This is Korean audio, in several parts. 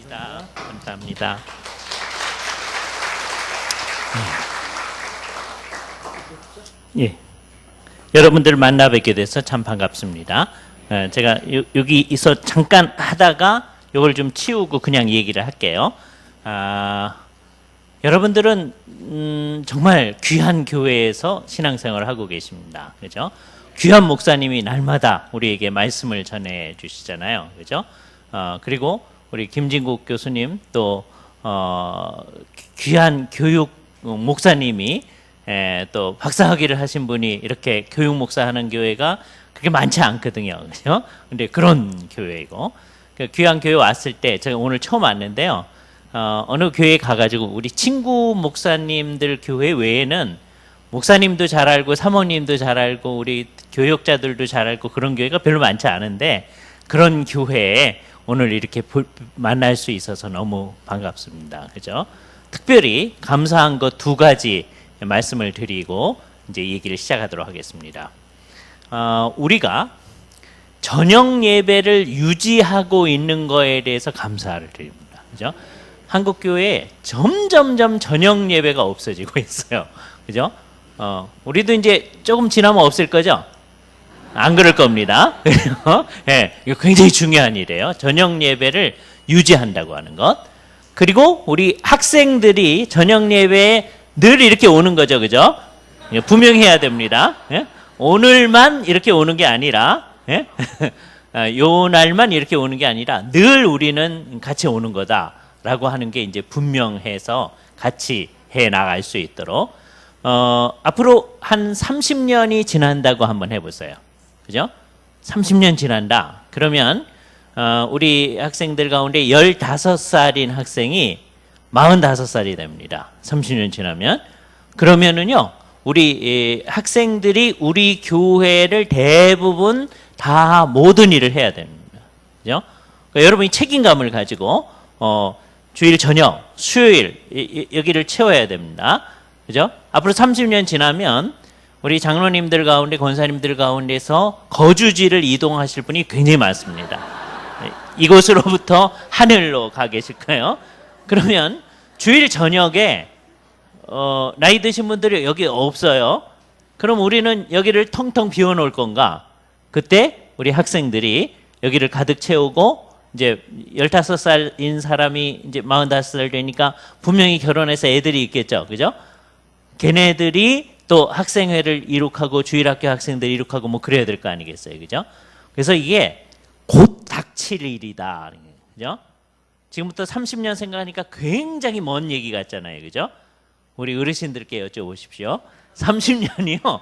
감사합니다. 예. 여러분들 만나 뵙게 돼서 참 반갑습니다. 제가 여기 있어 잠깐 하다가 이걸 좀 치우고 그냥 얘기를 할게요. 여러분들은 정말 귀한 교회에서 신앙생활을 하고 계십니다. 그죠? 귀한 목사님이 날마다 우리에게 말씀을 전해 주시잖아요. 그죠? 그리고 우리 김진국 교수님 또 귀한 교육 목사님이 또 박사학위를 하신 분이 이렇게 교육 목사하는 교회가 그렇게 많지 않거든요. 그죠? 근데 그런 교회이고 귀한 교회 왔을 때 제가 오늘 처음 왔는데요. 어느 교회에 가가지고 우리 친구 목사님들 교회 외에는 목사님도 잘 알고 사모님도 잘 알고 우리 교역자들도 잘 알고 그런 교회가 별로 많지 않은데 그런 교회에 오늘 이렇게 만날 수 있어서 너무 반갑습니다. 그죠? 특별히 감사한 것 두 가지 말씀을 드리고 이제 얘기를 시작하도록 하겠습니다. 우리가 저녁 예배를 유지하고 있는 거에 대해서 감사를 드립니다. 그죠? 한국 교회에 점점점 저녁 예배가 없어지고 있어요. 그죠? 우리도 이제 조금 지나면 없을 거죠? 안 그럴 겁니다. 네, 이거 굉장히 중요한 일이에요. 저녁 예배를 유지한다고 하는 것. 그리고 우리 학생들이 저녁 예배에 늘 이렇게 오는 거죠. 그죠? 분명히 해야 됩니다. 예? 오늘만 이렇게 오는 게 아니라, 예? 요 날만 이렇게 오는 게 아니라 늘 우리는 같이 오는 거다라고 하는 게 이제 분명해서 같이 해 나갈 수 있도록 앞으로 한 30년이 지난다고 한번 해보세요. 그죠? 30년 지난다. 그러면 우리 학생들 가운데 15살인 학생이 45살이 됩니다. 30년 지나면. 그러면은요, 우리 학생들이 우리 교회를 대부분 다 모든 일을 해야 됩니다. 그죠? 그러니까 여러분이 책임감을 가지고 주일 저녁, 수요일 여기를 채워야 됩니다. 그죠? 앞으로 30년 지나면 우리 장로님들 가운데 권사님들 가운데서 거주지를 이동하실 분이 굉장히 많습니다. 이곳으로부터 하늘로 가 계실 거예요. 그러면 주일 저녁에 나이 드신 분들이 여기 없어요. 그럼 우리는 여기를 텅텅 비워놓을 건가? 그때 우리 학생들이 여기를 가득 채우고 이제 15살인 사람이 이제 45살 되니까 분명히 결혼해서 애들이 있겠죠. 그죠? 걔네들이 또 학생회를 이룩하고 주일학교 학생들 이룩하고 뭐 그래야 될 거 아니겠어요. 그죠? 그래서 이게 곧 닥칠 일이다. 그죠? 지금부터 30년 생각하니까 굉장히 먼 얘기 같잖아요. 그죠? 우리 어르신들께 여쭤보십시오. 30년이요.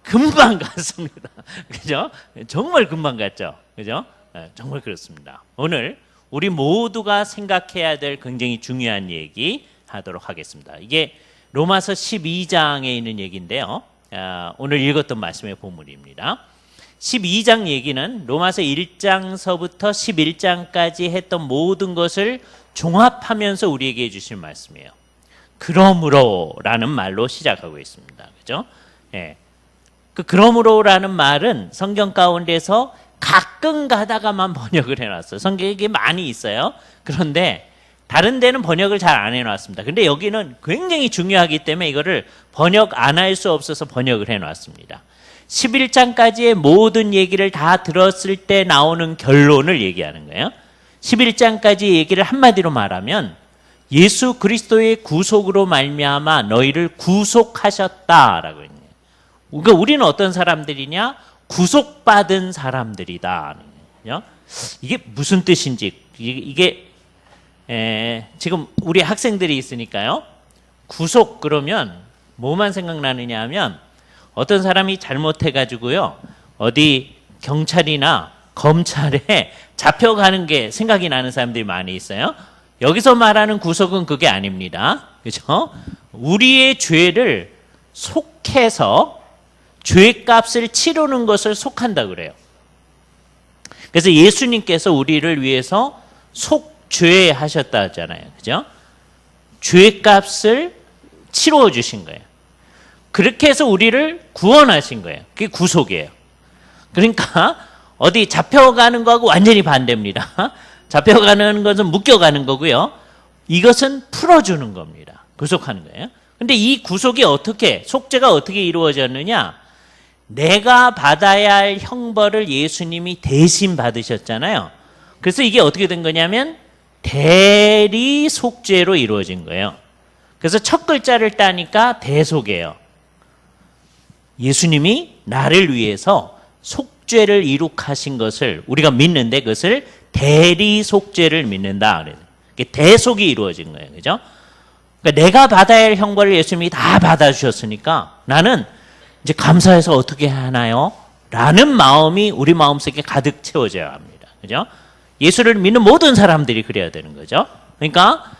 금방 갔습니다. 그죠? 정말 금방 갔죠. 그죠? 네, 정말 그렇습니다. 오늘 우리 모두가 생각해야 될 굉장히 중요한 얘기 하도록 하겠습니다. 이게 로마서 12장에 있는 얘기인데요. 오늘 읽었던 말씀의 본문입니다. 12장 얘기는 로마서 1장서부터 11장까지 했던 모든 것을 종합하면서 우리에게 해주신 말씀이에요. 그러므로라는 말로 시작하고 있습니다. 그죠? 예. 그러므로라는 말은 성경 가운데서 가끔 가다가만 번역을 해놨어요. 성경에 많이 있어요. 그런데 다른 데는 번역을 잘 안 해놨습니다. 근데 여기는 굉장히 중요하기 때문에 이거를 번역 안 할 수 없어서 번역을 해놨습니다. 11장까지의 모든 얘기를 다 들었을 때 나오는 결론을 얘기하는 거예요. 11장까지 얘기를 한마디로 말하면 예수 그리스도의 구속으로 말미암아 너희를 구속하셨다라고 했네요. 그러니까 우리는 어떤 사람들이냐? 구속받은 사람들이다. 이게 무슨 뜻인지 이게 지금 우리 학생들이 있으니까요. 구속 그러면 뭐만 생각나느냐 하면 어떤 사람이 잘못해가지고요. 어디 경찰이나 검찰에 잡혀가는 게 생각이 나는 사람들이 많이 있어요. 여기서 말하는 구속은 그게 아닙니다. 그렇죠? 우리의 죄를 속해서 죄값을 치르는 것을 속한다 그래요. 그래서 예수님께서 우리를 위해서 속죄하셨다 하잖아요. 그죠? 죄값을 치러 주신 거예요. 그렇게 해서 우리를 구원하신 거예요. 그게 구속이에요. 그러니까 어디 잡혀가는 거하고 완전히 반대입니다. 잡혀가는 것은 묶여가는 거고요. 이것은 풀어주는 겁니다. 구속하는 거예요. 근데 이 구속이 속죄가 어떻게 이루어졌느냐? 내가 받아야 할 형벌을 예수님이 대신 받으셨잖아요. 그래서 이게 어떻게 된 거냐면 대리 속죄로 이루어진 거예요. 그래서 첫 글자를 따니까 대속이에요. 예수님이 나를 위해서 속죄를 이룩하신 것을 우리가 믿는데 그것을 대리 속죄를 믿는다. 대속이 이루어진 거예요. 그죠? 그러니까 내가 받아야 할 형벌을 예수님이 다 받아주셨으니까 나는 이제 감사해서 어떻게 하나요? 라는 마음이 우리 마음속에 가득 채워져야 합니다. 그죠? 예수를 믿는 모든 사람들이 그래야 되는 거죠. 그러니까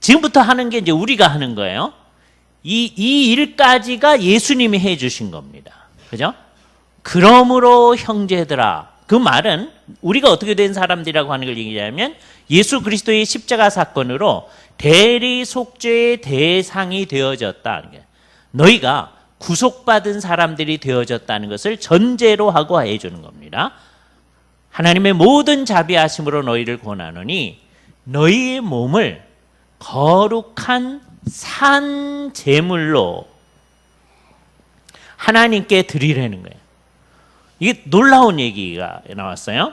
지금부터 하는 게 이제 우리가 하는 거예요. 이 일까지가 예수님이 해 주신 겁니다. 그죠? 그러므로 형제들아. 그 말은 우리가 어떻게 된 사람들이라고 하는 걸 얘기하면 예수 그리스도의 십자가 사건으로 대리 속죄의 대상이 되어졌다. 너희가 구속받은 사람들이 되어졌다는 것을 전제로 하고 해주는 겁니다. 하나님의 모든 자비하심으로 너희를 권하노니 너희의 몸을 거룩한 산 제물로 하나님께 드리라는 거예요. 이게 놀라운 얘기가 나왔어요.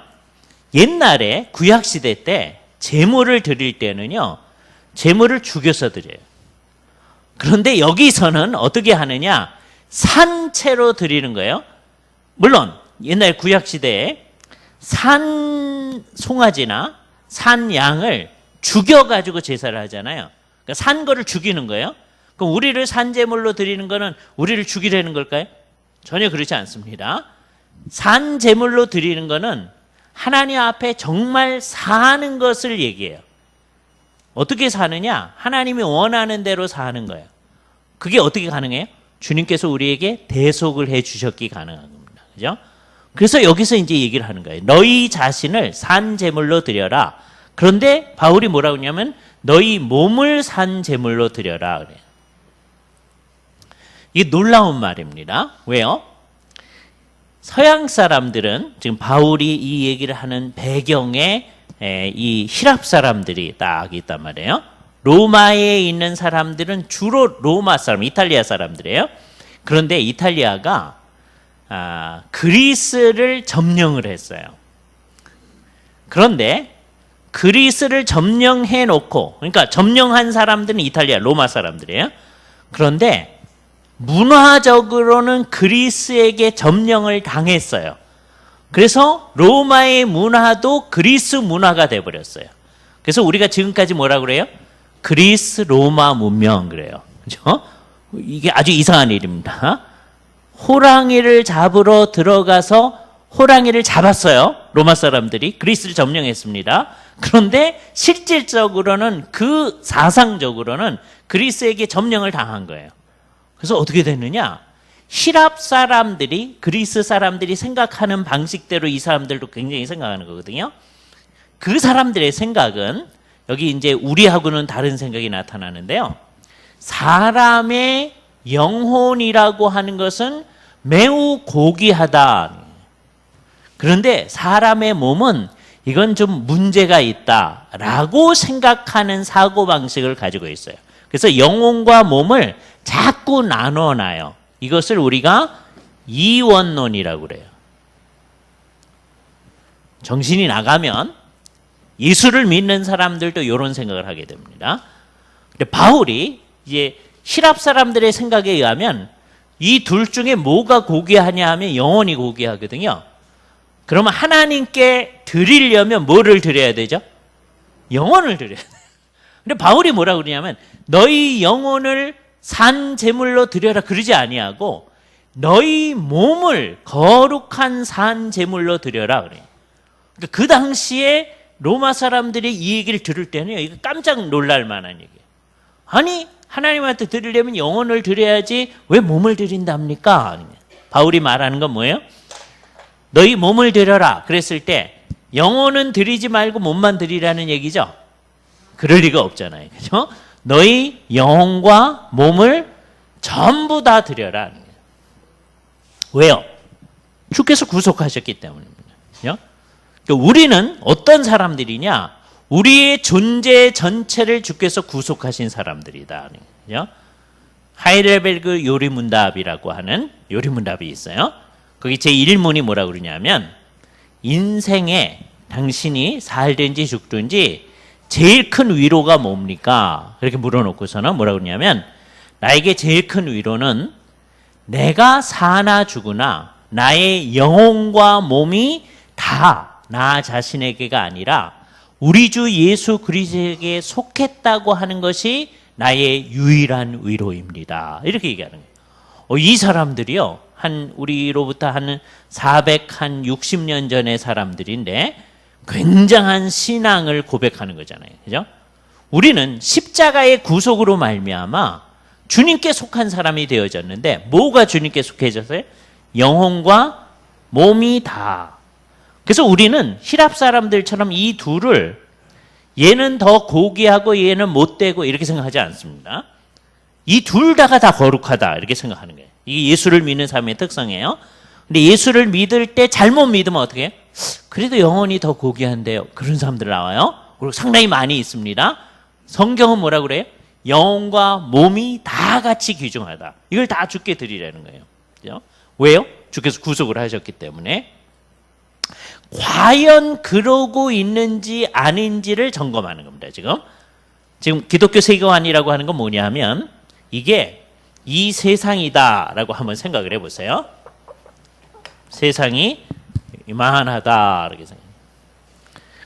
옛날에 구약시대 때 제물을 드릴 때는요, 제물을 죽여서 드려요. 그런데 여기서는 어떻게 하느냐? 산채로 드리는 거예요. 물론 옛날 구약시대에 산 송아지나 산 양을 죽여가지고 제사를 하잖아요. 그러니까 산 거를 죽이는 거예요. 그럼 우리를 산제물로 드리는 거는 우리를 죽이려는 걸까요? 전혀 그렇지 않습니다. 산제물로 드리는 거는 하나님 앞에 정말 사는 것을 얘기해요. 어떻게 사느냐? 하나님이 원하는 대로 사는 거예요. 그게 어떻게 가능해요? 주님께서 우리에게 대속을 해 주셨기 가능한 겁니다. 그죠? 그래서 여기서 이제 얘기를 하는 거예요. 너희 자신을 산제물로 드려라. 그런데 바울이 뭐라고 하냐면 너희 몸을 산제물로 드려라 그래요. 이게 놀라운 말입니다. 왜요? 서양 사람들은 지금 바울이 이 얘기를 하는 배경에 이 히랍 사람들이 딱 있단 말이에요. 로마에 있는 사람들은 주로 로마 사람, 이탈리아 사람들이에요. 그런데 이탈리아가 그리스를 점령을 했어요. 그런데 그리스를 점령해 놓고, 그러니까 점령한 사람들은 이탈리아, 로마 사람들이에요. 그런데 문화적으로는 그리스에게 점령을 당했어요. 그래서 로마의 문화도 그리스 문화가 돼버렸어요. 그래서 우리가 지금까지 뭐라 그래요? 그리스 로마 문명 그래요. 그죠? 이게 아주 이상한 일입니다. 호랑이를 잡으러 들어가서 호랑이를 잡았어요. 로마 사람들이 그리스를 점령했습니다. 그런데 실질적으로는 그 사상적으로는 그리스에게 점령을 당한 거예요. 그래서 어떻게 됐느냐? 히랍 사람들이, 그리스 사람들이 생각하는 방식대로 이 사람들도 굉장히 생각하는 거거든요. 그 사람들의 생각은 여기 이제 우리하고는 다른 생각이 나타나는데요. 사람의 영혼이라고 하는 것은 매우 고귀하다. 그런데 사람의 몸은 이건 좀 문제가 있다라고 생각하는 사고방식을 가지고 있어요. 그래서 영혼과 몸을 자꾸 나눠놔요. 이것을 우리가 이원론이라고 그래요. 정신이 나가면 예수를 믿는 사람들도 이런 생각을 하게 됩니다. 근데 바울이 이제 히랍 사람들의 생각에 의하면 이 둘 중에 뭐가 고귀하냐 하면 영혼이 고귀하거든요. 그러면 하나님께 드리려면 뭐를 드려야 되죠? 영혼을 드려야 돼요. 근데 바울이 뭐라고 그러냐면 너희 영혼을 산 제물로 드려라 그러지 아니하고 너희 몸을 거룩한 산 제물로 드려라 그래요. 그러니까 그 당시에 로마 사람들이 이 얘기를 들을 때는 이거 깜짝 놀랄 만한 얘기예요. 아니 하나님한테 드리려면 영혼을 드려야지 왜 몸을 드린답니까? 바울이 말하는 건 뭐예요? 너희 몸을 드려라 그랬을 때 영혼은 드리지 말고 몸만 드리라는 얘기죠. 그럴 리가 없잖아요. 그렇죠? 너희 영혼과 몸을 전부 다 드려라. 왜요? 주께서 구속하셨기 때문입니다. 그렇죠? 그러니까 우리는 어떤 사람들이냐? 우리의 존재 전체를 주께서 구속하신 사람들이다. 그죠? 하이델베르그 요리문답이라고 하는 요리문답이 있어요. 거기 제1문이 뭐라고 그러냐면 인생에 당신이 살든지 죽든지 제일 큰 위로가 뭡니까? 그렇게 물어놓고서는 뭐라고 그러냐면 나에게 제일 큰 위로는 내가 사나 죽으나 나의 영혼과 몸이 다 나 자신에게가 아니라 우리 주 예수 그리스도에게 속했다고 하는 것이 나의 유일한 위로입니다. 이렇게 얘기하는 거예요. 이 사람들이요, 우리로부터 한 460년 전의 사람들인데 굉장한 신앙을 고백하는 거잖아요. 그죠? 우리는 십자가의 구속으로 말미암아 주님께 속한 사람이 되어졌는데 뭐가 주님께 속해졌어요? 영혼과 몸이 다. 그래서 우리는 히랍 사람들처럼 이 둘을 얘는 더 고귀하고 얘는 못되고 이렇게 생각하지 않습니다. 이 둘 다가 다 거룩하다 이렇게 생각하는 거예요. 이게 예수를 믿는 사람의 특성이에요. 근데 예수를 믿을 때 잘못 믿으면 어떻게 해요? 그래도 영혼이 더 고귀한데요. 그런 사람들 나와요. 그리고 상당히 많이 있습니다. 성경은 뭐라고 그래요? 영혼과 몸이 다 같이 귀중하다. 이걸 다 주께 드리라는 거예요. 그죠? 왜요? 주께서 구속을 하셨기 때문에. 과연 그러고 있는지 아닌지를 점검하는 겁니다. 지금 기독교 세계관이라고 하는 건 뭐냐 하면 이게 이 세상이다라고 한번 생각을 해보세요. 세상이 이만하다 이렇게 생각해요.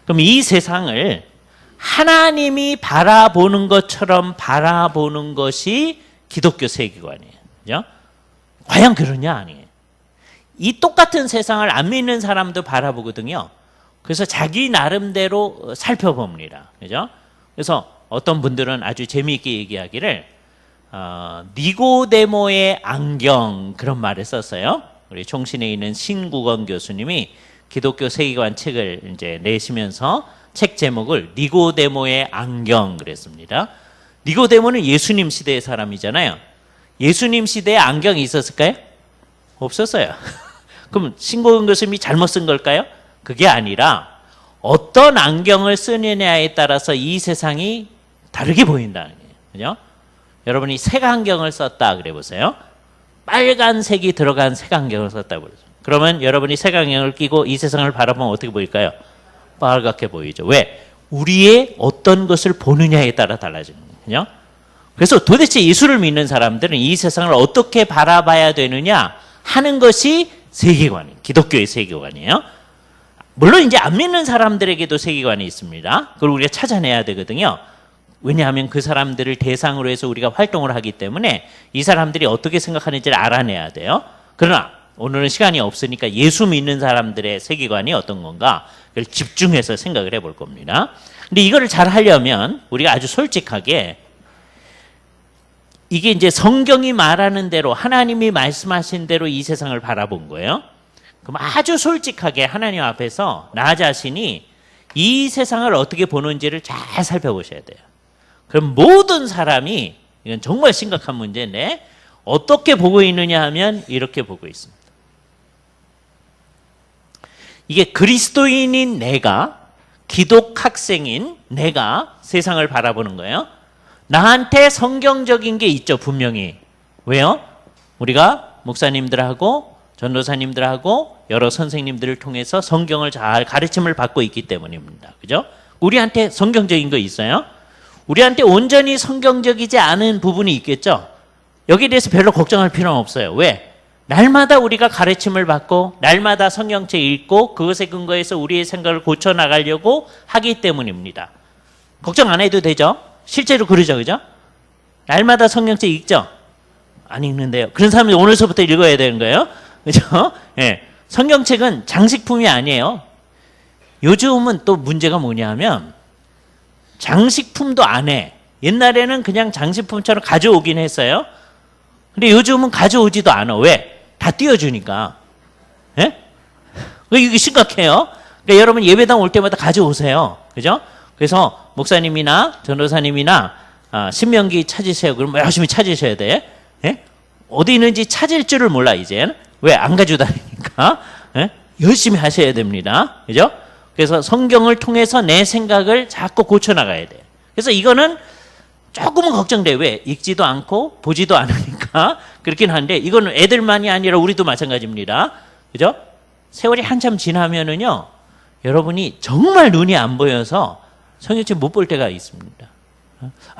그럼 이 세상을 하나님이 바라보는 것처럼 바라보는 것이 기독교 세계관이에요. 그죠? 과연 그러냐 아니에요. 이 똑같은 세상을 안 믿는 사람도 바라보거든요. 그래서 자기 나름대로 살펴봅니다. 그죠? 그래서 어떤 분들은 아주 재미있게 얘기하기를 니고데모의 안경 그런 말을 썼어요. 우리 총신에 있는 신국원 교수님이 기독교 세계관 책을 이제 내시면서 책 제목을 니고데모의 안경 그랬습니다. 니고데모는 예수님 시대의 사람이잖아요. 예수님 시대에 안경이 있었을까요? 없었어요. 그럼 신국원 교수님이 잘못 쓴 걸까요? 그게 아니라 어떤 안경을 쓰느냐에 따라서 이 세상이 다르게 보인다는 거예요. 그죠? 여러분이 색안경을 썼다 그래 보세요. 빨간색이 들어간 색안경을 썼다 그러죠. 그러면 여러분이 색안경을 끼고 이 세상을 바라보면 어떻게 보일까요? 빨갛게 보이죠. 왜? 우리의 어떤 것을 보느냐에 따라 달라지는 거예요. 그래서 도대체 예수를 믿는 사람들은 이 세상을 어떻게 바라봐야 되느냐 하는 것이 세계관이에요. 기독교의 세계관이에요. 물론 이제 안 믿는 사람들에게도 세계관이 있습니다. 그걸 우리가 찾아내야 되거든요. 왜냐하면 그 사람들을 대상으로 해서 우리가 활동을 하기 때문에 이 사람들이 어떻게 생각하는지를 알아내야 돼요. 그러나 오늘은 시간이 없으니까 예수 믿는 사람들의 세계관이 어떤 건가 그걸 집중해서 생각을 해볼 겁니다. 근데 이거를 잘 하려면 우리가 아주 솔직하게 이게 이제 성경이 말하는 대로 하나님이 말씀하신 대로 이 세상을 바라본 거예요. 그럼 아주 솔직하게 하나님 앞에서 나 자신이 이 세상을 어떻게 보는지를 잘 살펴보셔야 돼요. 그럼 모든 사람이 이건 정말 심각한 문제인데 어떻게 보고 있느냐 하면 이렇게 보고 있습니다. 이게 그리스도인인 내가 기독 학생인 내가 세상을 바라보는 거예요. 나한테 성경적인 게 있죠, 분명히. 왜요? 우리가 목사님들하고 전도사님들하고 여러 선생님들을 통해서 성경을 잘 가르침을 받고 있기 때문입니다. 그죠? 우리한테 성경적인 거 있어요? 우리한테 온전히 성경적이지 않은 부분이 있겠죠? 여기에 대해서 별로 걱정할 필요는 없어요. 왜? 날마다 우리가 가르침을 받고 날마다 성경책 읽고 그것에 근거해서 우리의 생각을 고쳐나가려고 하기 때문입니다. 걱정 안 해도 되죠? 실제로 그러죠, 그죠? 날마다 성경책 읽죠? 안 읽는데요. 그런 사람이 오늘서부터 읽어야 되는 거예요. 그죠? 예. 성경책은 장식품이 아니에요. 요즘은 또 문제가 뭐냐면 장식품도 안 해. 옛날에는 그냥 장식품처럼 가져오긴 했어요. 근데 요즘은 가져오지도 않아. 왜? 다 띄워주니까. 예? 이게 심각해요. 그러니까 여러분 예배당 올 때마다 가져오세요. 그죠? 그래서 목사님이나 전도사님이나 신명기 찾으세요. 그럼 열심히 찾으셔야 돼. 예? 어디 있는지 찾을 줄을 몰라 이제는. 왜? 안 가지고 다니니까. 예? 열심히 하셔야 됩니다. 그죠? 그래서 성경을 통해서 내 생각을 자꾸 고쳐나가야 돼요. 그래서 이거는 조금은 걱정돼요. 왜? 읽지도 않고 보지도 않으니까 그렇긴 한데 이거는 애들만이 아니라 우리도 마찬가지입니다. 그죠? 세월이 한참 지나면은요, 여러분이 정말 눈이 안 보여서 성경책 못 볼 때가 있습니다.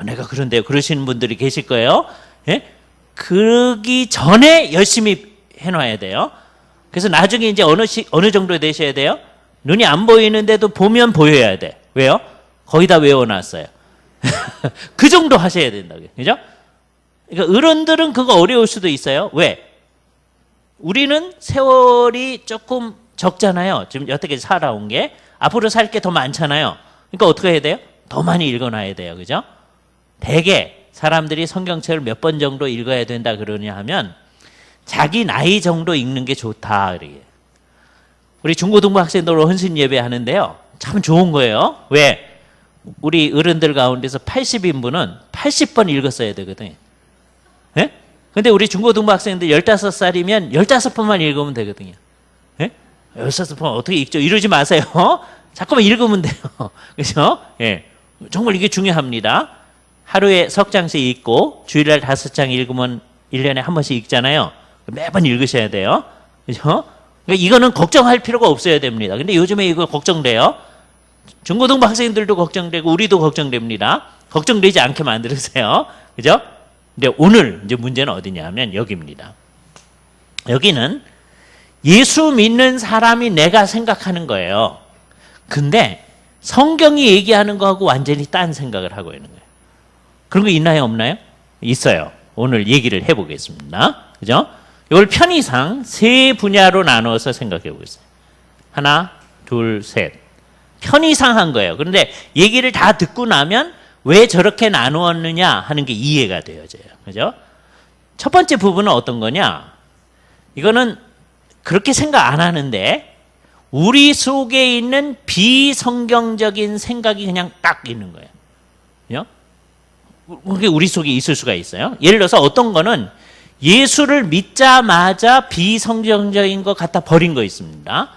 내가 그런데요. 그러시는 분들이 계실 거예요. 예? 그러기 전에 열심히 해놔야 돼요. 그래서 나중에 이제 어느 정도 되셔야 돼요? 눈이 안 보이는데도 보면 보여야 돼. 왜요? 거의 다 외워놨어요. 그 정도 하셔야 된다고요. 그죠? 그러니까 어른들은 그거 어려울 수도 있어요. 왜? 우리는 세월이 조금 적잖아요. 지금 여태까지 살아온 게. 앞으로 살 게 더 많잖아요. 그러니까 어떻게 해야 돼요? 더 많이 읽어놔야 돼요. 그죠? 대개 사람들이 성경책을 몇 번 정도 읽어야 된다 그러냐 하면 자기 나이 정도 읽는 게 좋다. 그러게. 우리 중고등부 학생들 헌신 예배 하는데요. 참 좋은 거예요. 왜? 우리 어른들 가운데서 80인분은 80번 읽었어야 되거든요. 예? 근데 우리 중고등부 학생들 15살이면 15번만 읽으면 되거든요. 예? 15번 어떻게 읽죠? 이러지 마세요. 자꾸만 읽으면 돼요. 그죠? 예. 정말 이게 중요합니다. 하루에 석 장씩 읽고 주일날 5장 읽으면 1년에 한 번씩 읽잖아요. 매번 읽으셔야 돼요. 그죠? 그러니까 이거는 걱정할 필요가 없어야 됩니다. 근데 요즘에 이거 걱정돼요. 중고등부 학생들도 걱정되고 우리도 걱정됩니다. 걱정되지 않게 만들으세요. 그죠? 근데 오늘 이제 문제는 어디냐면 여기입니다. 여기는 예수 믿는 사람이 내가 생각하는 거예요. 근데 성경이 얘기하는 거하고 완전히 딴 생각을 하고 있는 거예요. 그런 거 있나요? 없나요? 있어요. 오늘 얘기를 해보겠습니다. 그죠? 이걸 편의상 세 분야로 나눠서 생각해 보겠어요. 하나, 둘, 셋. 편의상 한 거예요. 그런데 얘기를 다 듣고 나면 왜 저렇게 나누었느냐 하는 게 이해가 되어져요. 그죠? 첫 번째 부분은 어떤 거냐? 이거는 그렇게 생각 안 하는데 우리 속에 있는 비성경적인 생각이 그냥 딱 있는 거예요. 그죠? 그게 우리 속에 있을 수가 있어요. 예를 들어서 어떤 거는 예수를 믿자마자 비성경적인 것 갖다 버린 거 있습니다.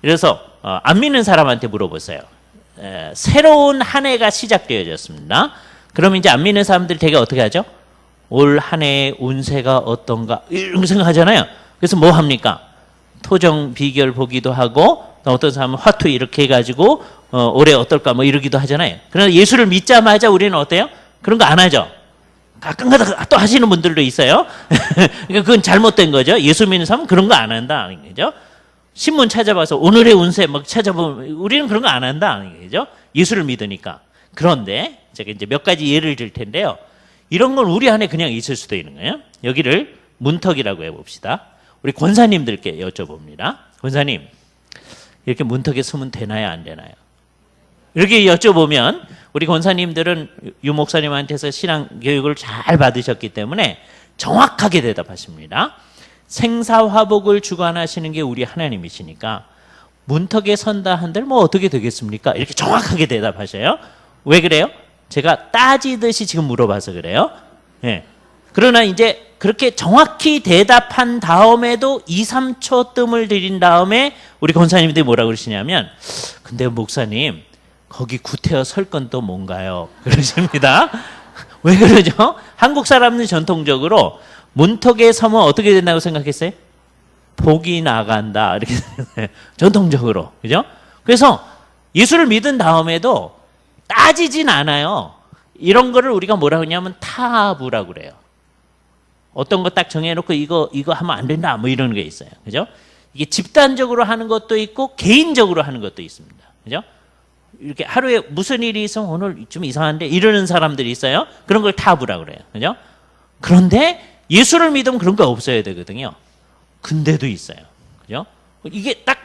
그래서 안 믿는 사람한테 물어보세요. 새로운 한 해가 시작되어졌습니다. 그럼 이제 안 믿는 사람들이 되게 어떻게 하죠? 올 한 해의 운세가 어떤가 이런 거 생각하잖아요. 그래서 뭐 합니까? 토정 비결 보기도 하고 어떤 사람은 화투 이렇게 해가지고 올해 어떨까 뭐 이러기도 하잖아요. 그러나 예수를 믿자마자 우리는 어때요? 그런 거 안 하죠. 가끔가다 또 하시는 분들도 있어요. 그러니까 그건 잘못된 거죠. 예수 믿는 사람은 그런 거 안 한다. 그죠? 신문 찾아봐서 오늘의 운세 막 찾아보면 우리는 그런 거 안 한다. 그죠? 예수를 믿으니까. 그런데 제가 이제 몇 가지 예를 들 텐데요. 이런 건 우리 안에 그냥 있을 수도 있는 거예요. 여기를 문턱이라고 해봅시다. 우리 권사님들께 여쭤봅니다. 권사님, 이렇게 문턱에 서면 되나요? 안 되나요? 이렇게 여쭤보면 우리 권사님들은 유 목사님한테서 신앙 교육을 잘 받으셨기 때문에 정확하게 대답하십니다. 생사화복을 주관하시는 게 우리 하나님이시니까 문턱에 선다 한들 뭐 어떻게 되겠습니까? 이렇게 정확하게 대답하셔요. 왜 그래요? 제가 따지듯이 지금 물어봐서 그래요. 예. 그러나 이제 그렇게 정확히 대답한 다음에도 2, 3초 뜸을 들인 다음에 우리 권사님들이 뭐라고 그러시냐면 근데 목사님 거기 구태여 설 건 또 뭔가요? 그러십니다. 왜 그러죠? 한국 사람은 전통적으로 문턱에 서면 어떻게 된다고 생각했어요? 복이 나간다. 이렇게 전통적으로. 그죠? 그래서 예수를 믿은 다음에도 따지진 않아요. 이런 거를 우리가 뭐라고 하냐면 타부라고 그래요. 어떤 거 딱 정해놓고 이거 하면 안 된다. 뭐 이런 게 있어요. 그죠? 이게 집단적으로 하는 것도 있고 개인적으로 하는 것도 있습니다. 그죠? 이렇게 하루에 무슨 일이 있으면 오늘 좀 이상한데 이러는 사람들이 있어요. 그런 걸 타부라고 그래요. 그죠? 그런데 예수를 믿으면 그런 거 없어야 되거든요. 근데도 있어요. 그죠? 이게 딱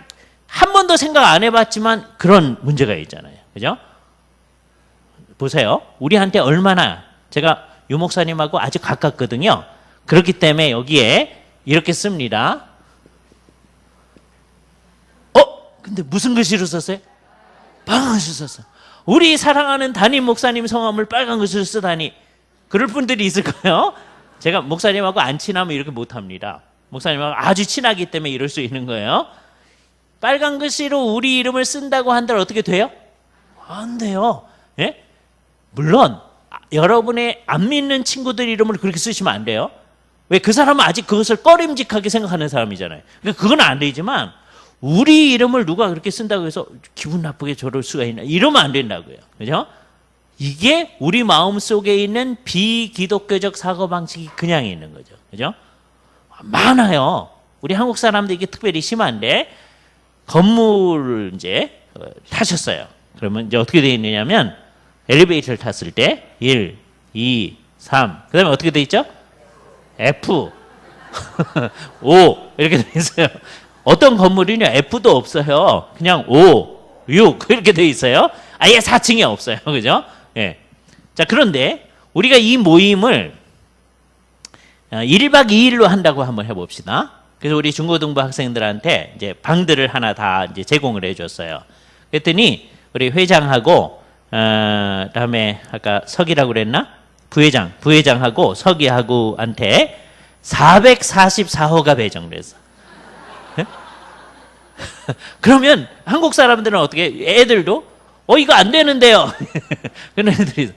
한 번도 생각 안 해봤지만 그런 문제가 있잖아요. 그죠? 보세요. 우리한테 얼마나 제가 유 목사님하고 아주 가깝거든요. 그렇기 때문에 여기에 이렇게 씁니다. 근데 무슨 글씨로 썼어요? 빨간 글씨로 썼어. 우리 사랑하는 담임 목사님 성함을 빨간 글씨로 쓰다니 그럴 분들이 있을 거예요. 제가 목사님하고 안 친하면 이렇게 못합니다. 목사님하고 아주 친하기 때문에 이럴 수 있는 거예요. 빨간 글씨로 우리 이름을 쓴다고 한들 어떻게 돼요? 안 돼요. 예? 물론 여러분의 안 믿는 친구들 이름을 그렇게 쓰시면 안 돼요. 왜? 그 사람은 아직 그것을 꺼림직하게 생각하는 사람이잖아요. 그러니까 그건 안 되지만 우리 이름을 누가 그렇게 쓴다고 해서 기분 나쁘게 저럴 수가 있나, 이러면 안 된다고요. 그죠? 이게 우리 마음 속에 있는 비기독교적 사고방식이 그냥 있는 거죠. 그죠? 많아요. 우리 한국 사람들 이게 특별히 심한데, 건물을 이제 타셨어요. 그러면 이제 어떻게 되어 있느냐면 엘리베이터를 탔을 때 1, 2, 3, 그 다음에 어떻게 되어 있죠? F, 5 이렇게 되어 있어요. 어떤 건물이냐 F도 없어요. 그냥 5, 6 이렇게 되어 있어요. 아예 4층이 없어요. 그죠? 예. 자, 그런데 우리가 이 모임을 1박 2일로 한다고 한번 해봅시다. 그래서 우리 중고등부 학생들한테 이제 방들을 하나 다 이제 제공을 해줬어요. 그랬더니 우리 회장하고 다음에 아까 석이라고 그랬나? 부회장하고 석이하고한테 444호가 배정됐어. 그러면 한국 사람들은 어떻게? 애들도 이거 안 되는데요. 그런 애들이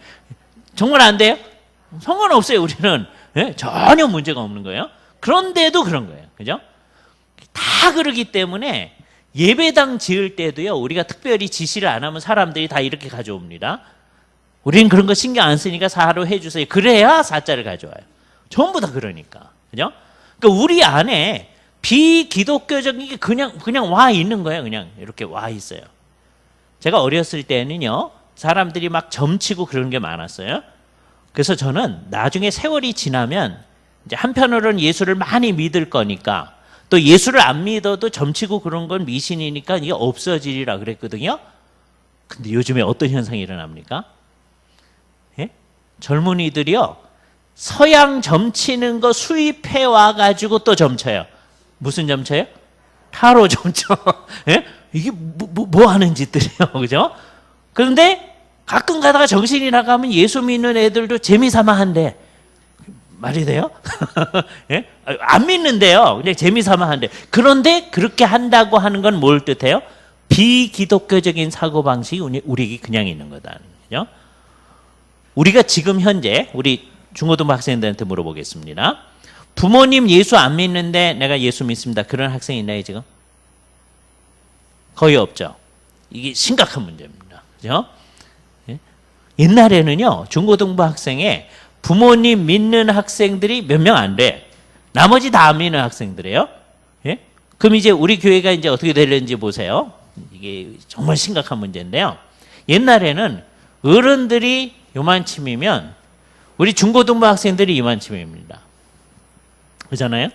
정말 안 돼요? 상관없어요. 우리는 전혀 문제가 없는 거예요. 그런데도 그런 거예요. 그죠? 다 그러기 때문에 예배당 지을 때도요, 우리가 특별히 지시를 안 하면 사람들이 다 이렇게 가져옵니다. 우리는 그런 거 신경 안 쓰니까 4로 해주세요. 그래야 4자를 가져와요. 전부 다 그러니까. 그죠? 그러니까 우리 안에 비기독교적인 게 그냥 와 있는 거예요. 그냥 이렇게 와 있어요. 제가 어렸을 때는요, 사람들이 막 점치고 그런 게 많았어요. 그래서 저는 나중에 세월이 지나면 이제 한편으로는 예수를 많이 믿을 거니까, 또 예수를 안 믿어도 점치고 그런 건 미신이니까 이게 없어지리라 그랬거든요. 근데 요즘에 어떤 현상이 일어납니까? 예? 젊은이들이요, 서양 점치는 거 수입해 와가지고 또 점쳐요. 무슨 점쳐요? 타로 점쳐. 예? 이게 뭐 하는 짓들이에요. 그죠? 그런데 가끔 가다가 정신이 나가면 예수 믿는 애들도 재미삼아 한대. 말이 돼요? 예? 안 믿는데요. 그냥 재미삼아 한대. 그런데 그렇게 한다고 하는 건 뭘 뜻해요? 비기독교적인 사고방식이 우리에게 그냥 있는 거다. 그죠? 우리가 지금 현재 우리 중고등부 학생들한테 물어보겠습니다. 부모님 예수 안 믿는데 내가 예수 믿습니다. 그런 학생이 있나요, 지금? 거의 없죠. 이게 심각한 문제입니다. 그죠? 예? 옛날에는요, 중고등부 학생에 부모님 믿는 학생들이 몇 명 안 돼. 나머지 다 안 믿는 학생들이에요. 예? 그럼 이제 우리 교회가 이제 어떻게 되는지 보세요. 이게 정말 심각한 문제인데요. 옛날에는 어른들이 요만큼이면 우리 중고등부 학생들이 이만큼입니다. 그렇잖아요?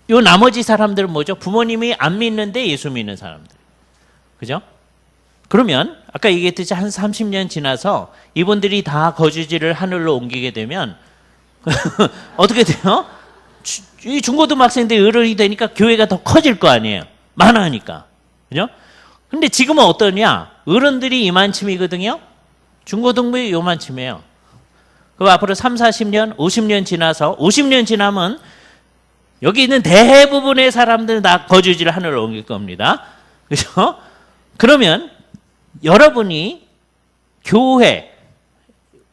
요 나머지 사람들은 뭐죠? 부모님이 안 믿는데 예수 믿는 사람들. 그죠? 그러면 아까 얘기했듯이 한 30년 지나서 이분들이 다 거주지를 하늘로 옮기게 되면 어떻게 돼요? 이 중고등부 학생들이 어른이 되니까 교회가 더 커질 거 아니에요. 많아니까. 그죠? 근데 지금은 어떠냐? 어른들이 이만큼이거든요. 중고등부이 요만큼이에요. 그럼 앞으로 3, 40년, 50년 지나서 50년 지나면 여기 있는 대부분의 사람들은 다 거주지를 하늘로 옮길 겁니다. 그죠? 그러면 여러분이 교회,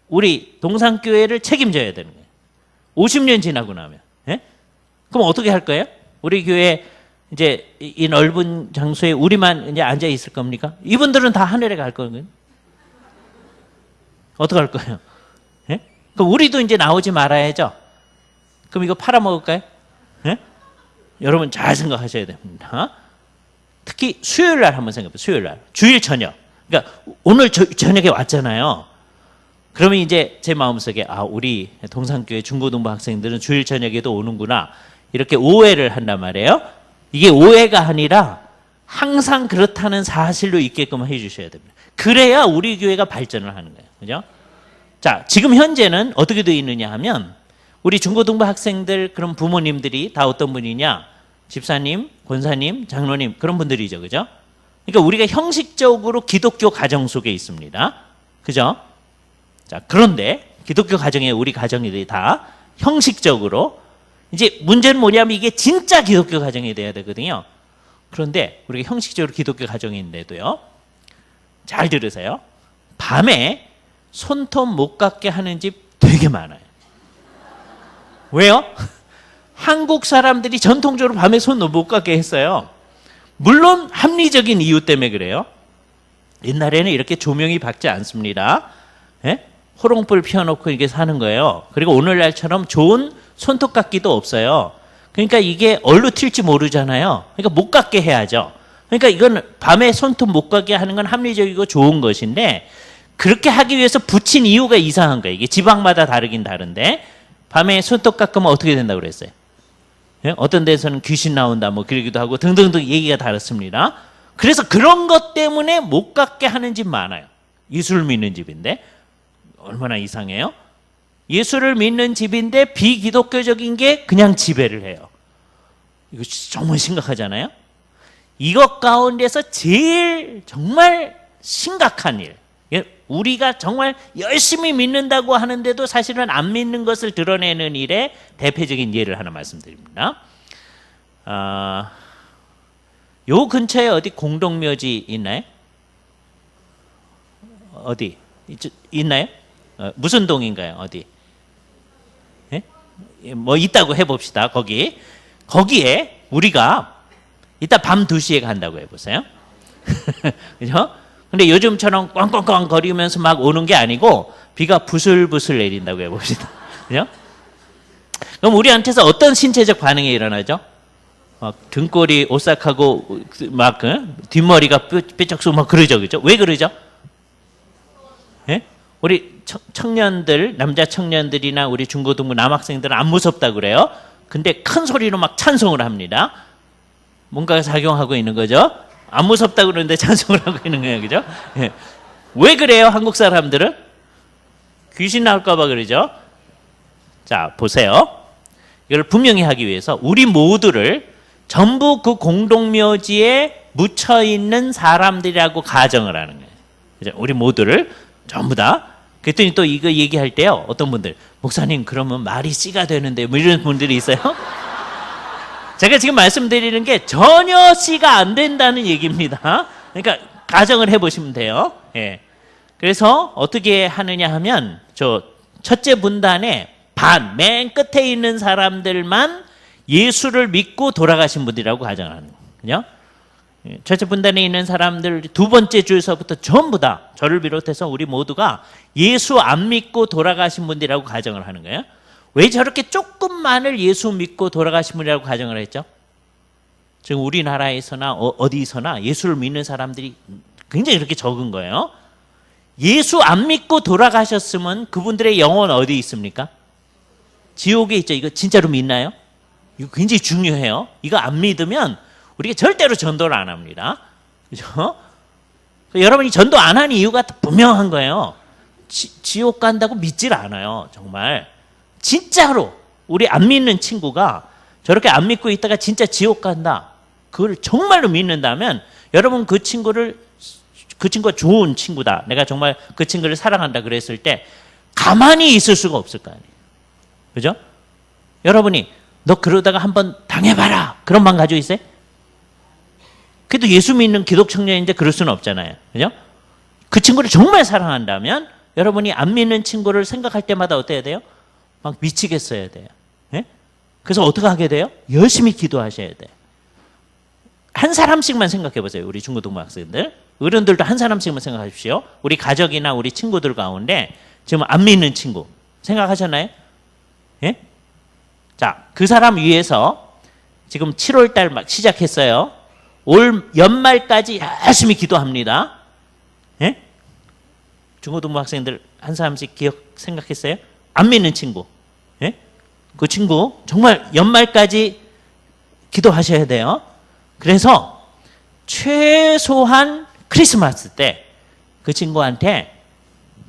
우리 동산교회를 책임져야 되는 거예요. 50년 지나고 나면. 예? 그럼 어떻게 할 거예요? 우리 교회 이제 이 넓은 장소에 우리만 이제 앉아 있을 겁니까? 이분들은 다 하늘에 갈 거예요. 어떻게 할 거예요? 예? 그럼 우리도 이제 나오지 말아야죠. 그럼 이거 팔아먹을까요? 예? 여러분 잘 생각하셔야 됩니다. 특히 수요일 날 한번 생각해보세요. 수요일 날. 주일 저녁. 그러니까 오늘 저녁에 왔잖아요. 그러면 이제 제 마음속에 우리 동산교회 중고등부 학생들은 주일 저녁에도 오는구나. 이렇게 오해를 한단 말이에요. 이게 오해가 아니라 항상 그렇다는 사실로 있게끔 해주셔야 됩니다. 그래야 우리 교회가 발전을 하는 거예요. 그죠? 자, 지금 현재는 어떻게 되어 있느냐 하면 우리 중고등부 학생들 그런 부모님들이 다 어떤 분이냐? 집사님, 권사님, 장로님 그런 분들이죠. 그죠? 그러니까 우리가 형식적으로 기독교 가정 속에 있습니다. 그죠? 자, 그런데 기독교 가정에 우리 가정들이 다 형식적으로 이제 문제는 뭐냐면 이게 진짜 기독교 가정이 돼야 되거든요. 그런데 우리가 형식적으로 기독교 가정인데도요. 잘 들으세요. 밤에 손톱 못 깎게 하는 집 되게 많아요. 왜요? 한국 사람들이 전통적으로 밤에 손 못 깎게 했어요. 물론 합리적인 이유 때문에 그래요. 옛날에는 이렇게 조명이 밝지 않습니다. 예? 호롱불 피워놓고 이게 사는 거예요. 그리고 오늘날처럼 좋은 손톱 깎기도 없어요. 그러니까 이게 얼로 튈지 모르잖아요. 그러니까 못 깎게 해야죠. 그러니까 이건 밤에 손톱 못 깎게 하는 건 합리적이고 좋은 것인데 그렇게 하기 위해서 붙인 이유가 이상한 거예요. 이게 지방마다 다르긴 다른데 밤에 손톱 깎으면 어떻게 된다고 그랬어요? 예? 어떤 데서는 귀신 나온다 뭐 그러기도 하고 등등등 얘기가 다릅니다. 그래서 그런 것 때문에 못 깎게 하는 집 많아요. 예수를 믿는 집인데 얼마나 이상해요? 예수를 믿는 집인데 비기독교적인 게 그냥 지배를 해요. 이거 정말 심각하잖아요. 이것 가운데서 제일 정말 심각한 일, 우리가 정말 열심히 믿는다고 하는데도 사실은 안 믿는 것을 드러내는 일의 대표적인 예를 하나 말씀드립니다. 요 근처에 어디 공동묘지 있나요? 어디 있나요? 무슨 동인가요? 어디? 예? 뭐 있다고 해봅시다. 거기에 우리가 이따 밤 2시에 간다고 해보세요. 그죠? 근데 요즘처럼 꽝꽝꽝 거리면서 막 오는 게 아니고 비가 부슬부슬 내린다고 해봅시다. 그죠? 그럼 우리한테서 어떤 신체적 반응이 일어나죠? 막 등골이 오싹하고 막 뒷머리가 삐쩍 쏘고 막 그러죠. 그죠? 왜 그러죠? 예? 우리 청년들, 남자 청년들이나 우리 중고등부 남학생들은 안 무섭다 그래요. 근데 큰 소리로 막 찬송을 합니다. 뭔가가 작용하고 있는 거죠. 안 무섭다 그러는데 찬송을 하고 있는 거예요. 그죠? 예. 왜 그래요? 한국 사람들은? 귀신 나올까 봐 그러죠. 자, 보세요. 이걸 분명히 하기 위해서 우리 모두를 전부 그 공동묘지에 묻혀 있는 사람들이라고 가정을 하는 거예요. 그죠? 우리 모두를 전부 다. 그랬더니 또 이거 얘기할 때요. 어떤 분들, 목사님 그러면 말이 씨가 되는데 뭐 이런 분들이 있어요. 제가 지금 말씀드리는 게 전혀 씨가 안 된다는 얘기입니다. 그러니까 가정을 해보시면 돼요. 예. 그래서 어떻게 하느냐 하면 저 첫째 분단의 맨 끝에 있는 사람들만 예수를 믿고 돌아가신 분들이라고 가정하는 거예요. 첫째 분단에 있는 사람들 두 번째 줄서부터 전부 다 저를 비롯해서 우리 모두가 예수 안 믿고 돌아가신 분들이라고 가정을 하는 거예요. 왜 저렇게 조금만을 예수 믿고 돌아가신 분이라고 가정을 했죠? 지금 우리나라에서나 어디서나 예수를 믿는 사람들이 굉장히 그렇게 적은 거예요. 예수 안 믿고 돌아가셨으면 그분들의 영혼 어디 있습니까? 지옥에 있죠. 이거 진짜로 믿나요? 이거 굉장히 중요해요. 이거 안 믿으면 우리가 절대로 전도를 안 합니다. 그죠? 여러분이 전도 안 하는 이유가 분명한 거예요. 지옥 간다고 믿질 않아요. 정말. 진짜로 우리 안 믿는 친구가 저렇게 안 믿고 있다가 진짜 지옥 간다. 그걸 정말로 믿는다면 여러분 그 친구가 좋은 친구다. 내가 정말 그 친구를 사랑한다 그랬을 때 가만히 있을 수가 없을 거 아니에요. 그죠? 여러분이 너 그러다가 한번 당해봐라. 그런 마음 가지고 있어요? 그래도 예수 믿는 기독 청년인데 그럴 수는 없잖아요. 그죠? 그 친구를 정말 사랑한다면 여러분이 안 믿는 친구를 생각할 때마다 어때야 돼요? 막 미치겠어야 돼요. 예? 그래서 어떻게 하게 돼요? 열심히 기도하셔야 돼요. 한 사람씩만 생각해 보세요. 우리 중고등부 학생들. 어른들도 한 사람씩만 생각하십시오. 우리 가족이나 우리 친구들 가운데 지금 안 믿는 친구 생각하셨나요? 예? 자, 그 사람 위해서 지금 7월 달 막 시작했어요. 올 연말까지 열심히 기도합니다. 예? 중고등부 학생들 한 사람씩 생각했어요? 안 믿는 친구. 예? 그 친구 정말 연말까지 기도하셔야 돼요. 그래서 최소한 크리스마스 때 그 친구한테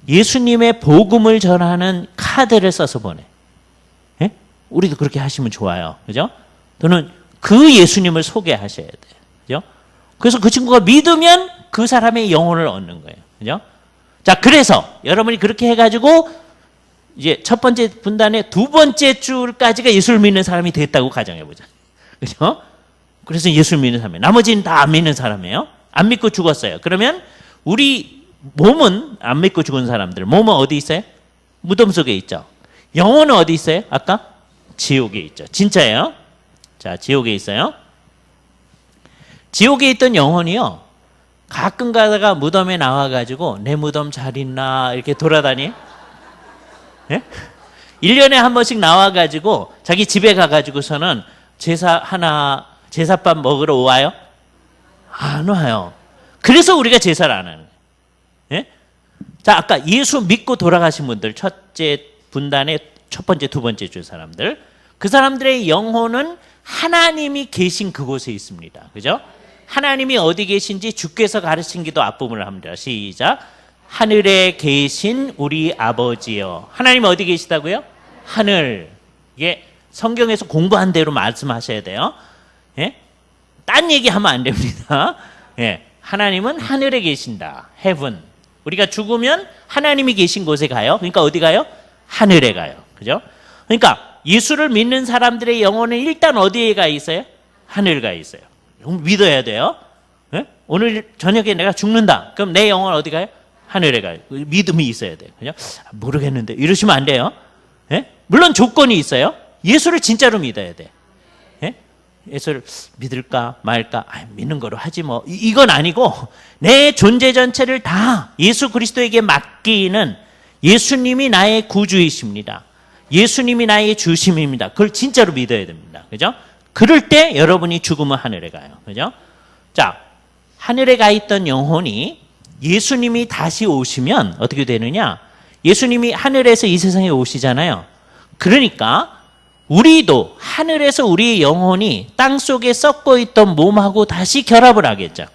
예수님의 복음을 전하는 카드를 써서 보내. 예? 우리도 그렇게 하시면 좋아요. 그죠? 또는 그 예수님을 소개하셔야 돼요. 그죠? 그래서 그 친구가 믿으면 그 사람의 영혼을 얻는 거예요. 그죠? 자, 그래서 여러분이 그렇게 해가지고 이제 첫 번째 분단의 두 번째 줄까지가 예수를 믿는 사람이 됐다고 가정해보자. 그죠? 그래서 예수를 믿는 사람이에요. 나머지는 다 안 믿는 사람이에요. 안 믿고 죽었어요. 그러면 우리 몸은 안 믿고 죽은 사람들, 몸은 어디 있어요? 무덤 속에 있죠. 영혼은 어디 있어요? 아까? 지옥에 있죠. 진짜예요. 자, 지옥에 있어요. 지옥에 있던 영혼이요, 가끔 가다가 무덤에 나와가지고 내 무덤 잘 있나 이렇게 돌아다니. 예? 1년에 한 번씩 나와가지고 자기 집에 가가지고서는 제사밥 먹으러 와요? 안 와요. 그래서 우리가 제사를 안 하는 거예요. 예? 자, 아까 예수 믿고 돌아가신 분들, 첫째 분단의 첫 번째, 두 번째 줄 사람들, 그 사람들의 영혼은 하나님이 계신 그곳에 있습니다. 그죠? 하나님이 어디 계신지 주께서 가르친 기도 앞부분을 합니다. 시작. 하늘에 계신 우리 아버지여. 하나님 어디 계시다고요? 하늘. 이게 성경에서 공부한 대로 말씀하셔야 돼요. 예? 딴 얘기하면 안 됩니다. 예. 하나님은 하늘에 계신다. heaven. 우리가 죽으면 하나님이 계신 곳에 가요. 그러니까 어디 가요? 하늘에 가요. 그죠? 그러니까 예수를 믿는 사람들의 영혼은 일단 어디에 가 있어요? 하늘 가 있어요. 믿어야 돼요. 예? 오늘 저녁에 내가 죽는다. 그럼 내 영혼 어디 가요? 하늘에 가요. 믿음이 있어야 돼요. 그죠? 모르겠는데 이러시면 안 돼요. 예? 물론 조건이 있어요. 예수를 진짜로 믿어야 돼. 예? 예수를 믿을까 말까? 믿는 거로 하지 뭐. 이건 아니고 내 존재 전체를 다 예수 그리스도에게 맡기는, 예수님이 나의 구주이십니다. 예수님이 나의 주심입니다. 그걸 진짜로 믿어야 됩니다. 그죠? 그럴 때 여러분이 죽으면 하늘에 가요. 그죠? 자, 하늘에 가 있던 영혼이 예수님이 다시 오시면 어떻게 되느냐? 예수님이 하늘에서 이 세상에 오시잖아요. 그러니까 우리도 하늘에서 우리의 영혼이 땅속에 썩고 있던 몸하고 다시 결합을 하겠죠.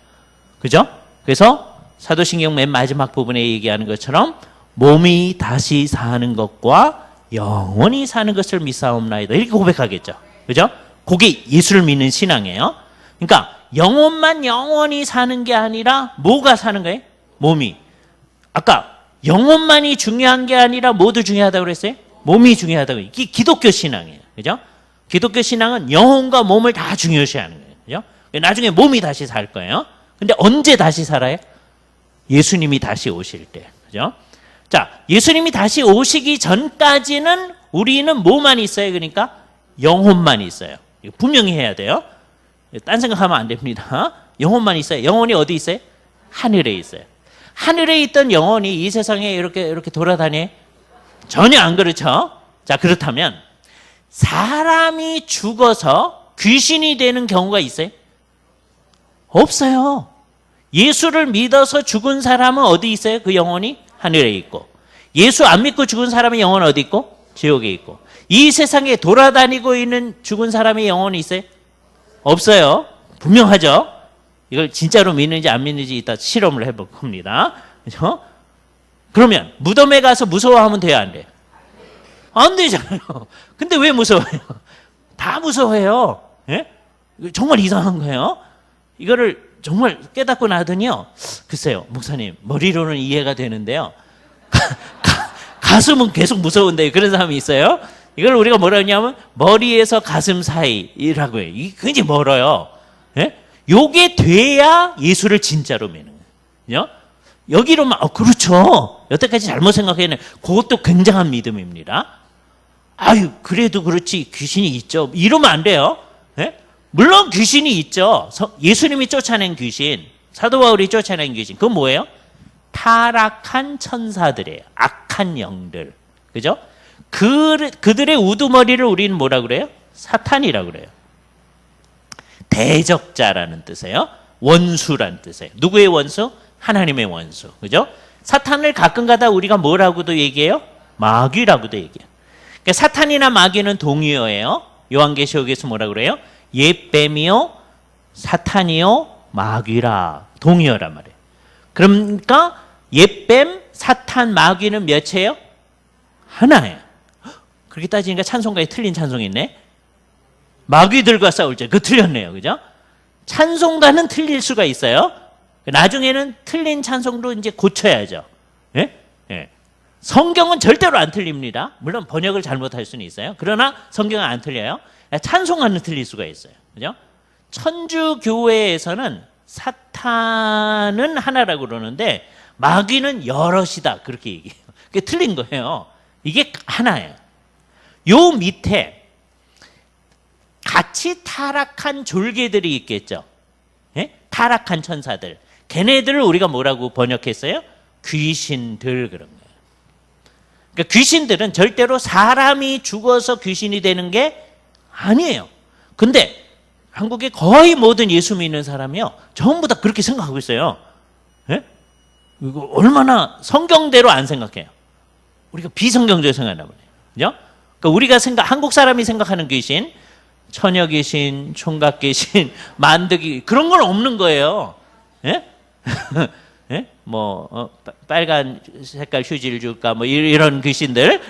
그죠? 그래서 사도신경 맨 마지막 부분에 얘기하는 것처럼 몸이 다시 사는 것과 영원히 사는 것을 믿사옵나이다. 이렇게 고백하겠죠. 그죠? 그게 예수를 믿는 신앙이에요. 그러니까 영혼만 영원히 사는 게 아니라 뭐가 사는 거예요? 몸이. 아까 영혼만이 중요한 게 아니라 뭐도 중요하다고 그랬어요? 몸이 중요하다고. 이게 기독교 신앙이에요. 그죠? 기독교 신앙은 영혼과 몸을 다 중요시하는 거예요. 그죠? 나중에 몸이 다시 살 거예요. 근데 언제 다시 살아요? 예수님이 다시 오실 때. 그죠? 자, 예수님이 다시 오시기 전까지는 우리는 뭐만 있어요? 그러니까 영혼만 있어요. 이거 분명히 해야 돼요. 딴 생각하면 안 됩니다. 영혼만 있어요. 영혼이 어디 있어요? 하늘에 있어요. 하늘에 있던 영혼이 이 세상에 이렇게 돌아다녀? 전혀 안 그렇죠? 자, 그렇다면 사람이 죽어서 귀신이 되는 경우가 있어요? 없어요. 예수를 믿어서 죽은 사람은 어디 있어요? 그 영혼이 하늘에 있고, 예수 안 믿고 죽은 사람의 영혼은 어디 있고? 지옥에 있고. 이 세상에 돌아다니고 있는 죽은 사람의 영혼이 있어요? 없어요. 분명하죠? 이걸 진짜로 믿는지 안 믿는지 이따 실험을 해볼 겁니다. 그렇죠? 그러면 무덤에 가서 무서워하면 돼요, 안 돼요? 안 되잖아요. 근데 왜 무서워해요? 다 무서워해요. 예? 정말 이상한 거예요. 이거를 정말 깨닫고 나더니요, 글쎄요, 목사님, 머리로는 이해가 되는데요, 가슴은 계속 무서운데 그런 사람이 있어요. 이걸 우리가 뭐라 하냐면 머리에서 가슴 사이라고 해요. 이게 굉장히 멀어요. 예? 요게 돼야 예수를 진짜로 믿는 거예요. 여기로만 그렇죠. 여태까지 잘못 생각했네. 그것도 굉장한 믿음입니다. 아유, 그래도 그렇지, 귀신이 있죠. 이러면 안 돼요. 예? 물론 귀신이 있죠. 예수님이 쫓아낸 귀신, 사도 바울이 쫓아낸 귀신, 그건 뭐예요? 타락한 천사들이에요. 악한 영들. 그죠? 그들의 우두머리를 우리는 뭐라 그래요? 사탄이라고 그래요. 대적자라는 뜻이에요. 원수라는 뜻이에요. 누구의 원수? 하나님의 원수. 그죠? 사탄을 가끔 가다 우리가 뭐라고도 얘기해요? 마귀라고도 얘기해요. 그러니까 사탄이나 마귀는 동의어예요. 요한계시록에서 뭐라 그래요? 옛뱀이요, 사탄이요, 마귀라. 동의어란 말이에요. 그러니까 옛뱀, 사탄, 마귀는 몇이에요? 하나예요. 그렇게 따지니까 찬송가에 틀린 찬송이 있네. 마귀들과 싸울 때, 그거 틀렸네요. 그죠? 찬송가는 틀릴 수가 있어요. 나중에는 틀린 찬송도 이제 고쳐야죠. 예? 예. 성경은 절대로 안 틀립니다. 물론 번역을 잘못할 수는 있어요. 그러나 성경은 안 틀려요. 찬송가는 틀릴 수가 있어요. 그죠? 천주교회에서는 사탄은 하나라고 그러는데 마귀는 여럿이다 그렇게 얘기해요. 그게 틀린 거예요. 이게 하나예요. 요 밑에 같이 타락한 졸개들이 있겠죠. 예? 타락한 천사들. 걔네들을 우리가 뭐라고 번역했어요? 귀신들 그런 거예요. 그러니까 귀신들은 절대로 사람이 죽어서 귀신이 되는 게 아니에요. 근데 한국의 거의 모든 예수 믿는 사람이요 전부 다 그렇게 생각하고 있어요. 예? 이거 얼마나 성경대로 안 생각해요. 우리가 비성경적으로 생각하나 보네요. 그죠? 그러니까 우리가 한국 사람이 생각하는 귀신, 처녀 귀신, 총각 귀신, 만드기 그런 건 없는 거예요. 예? 예? 빨간 색깔 휴지를 줄까 뭐 이런 귀신들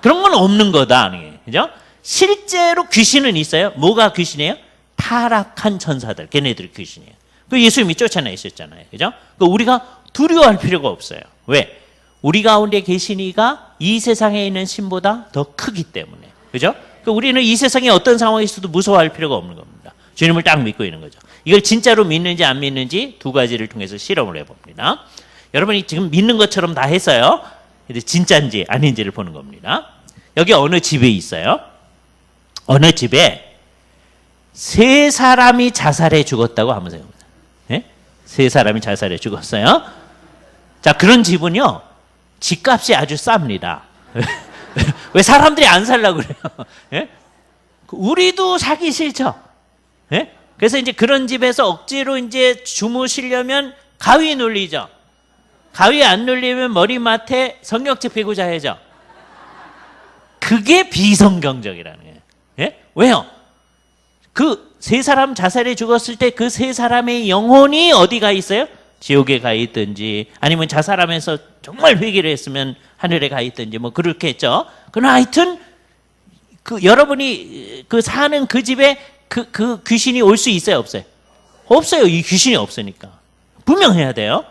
그런 건 없는 거다. 그죠? 실제로 귀신은 있어요. 뭐가 귀신이에요? 타락한 천사들. 걔네들이 귀신이에요. 그 예수님이 쫓아내셨잖아요. 그죠? 그러니까 우리가 두려워할 필요가 없어요. 왜? 우리 가운데 계신 이가 이 세상에 있는 신보다 더 크기 때문에. 그죠? 그러니까 우리는 이 세상에 어떤 상황에 있어도 무서워할 필요가 없는 겁니다. 주님을 딱 믿고 있는 거죠. 이걸 진짜로 믿는지 안 믿는지 두 가지를 통해서 실험을 해봅니다. 여러분이 지금 믿는 것처럼 다 했어요. 이제 진짜인지 아닌지를 보는 겁니다. 여기 어느 집에 있어요? 어느 집에 세 사람이 자살해 죽었다고 한번 생각해보세요. 네? 세 사람이 자살해 죽었어요. 자, 그런 집은요, 집값이 아주 쌉니다. 왜 사람들이 안 살려고 그래요? 네? 우리도 사기 싫죠? 네? 그래서 이제 그런 집에서 억지로 이제 주무시려면 가위 눌리죠? 가위 안 눌리면 머리맡에 성경책 펴고 자야죠? 그게 비성경적이라는 거예요. 예? 왜요? 그 세 사람 자살해 죽었을 때 그 세 사람의 영혼이 어디 가 있어요? 지옥에 가 있든지 아니면 자살하면서 정말 회개를 했으면 하늘에 가 있든지 뭐 그렇게 했죠. 그러나 하여튼 그 여러분이 그 사는 그 집에 그 귀신이 올 수 있어요, 없어요? 없어요. 이 귀신이 없으니까. 분명해야 돼요.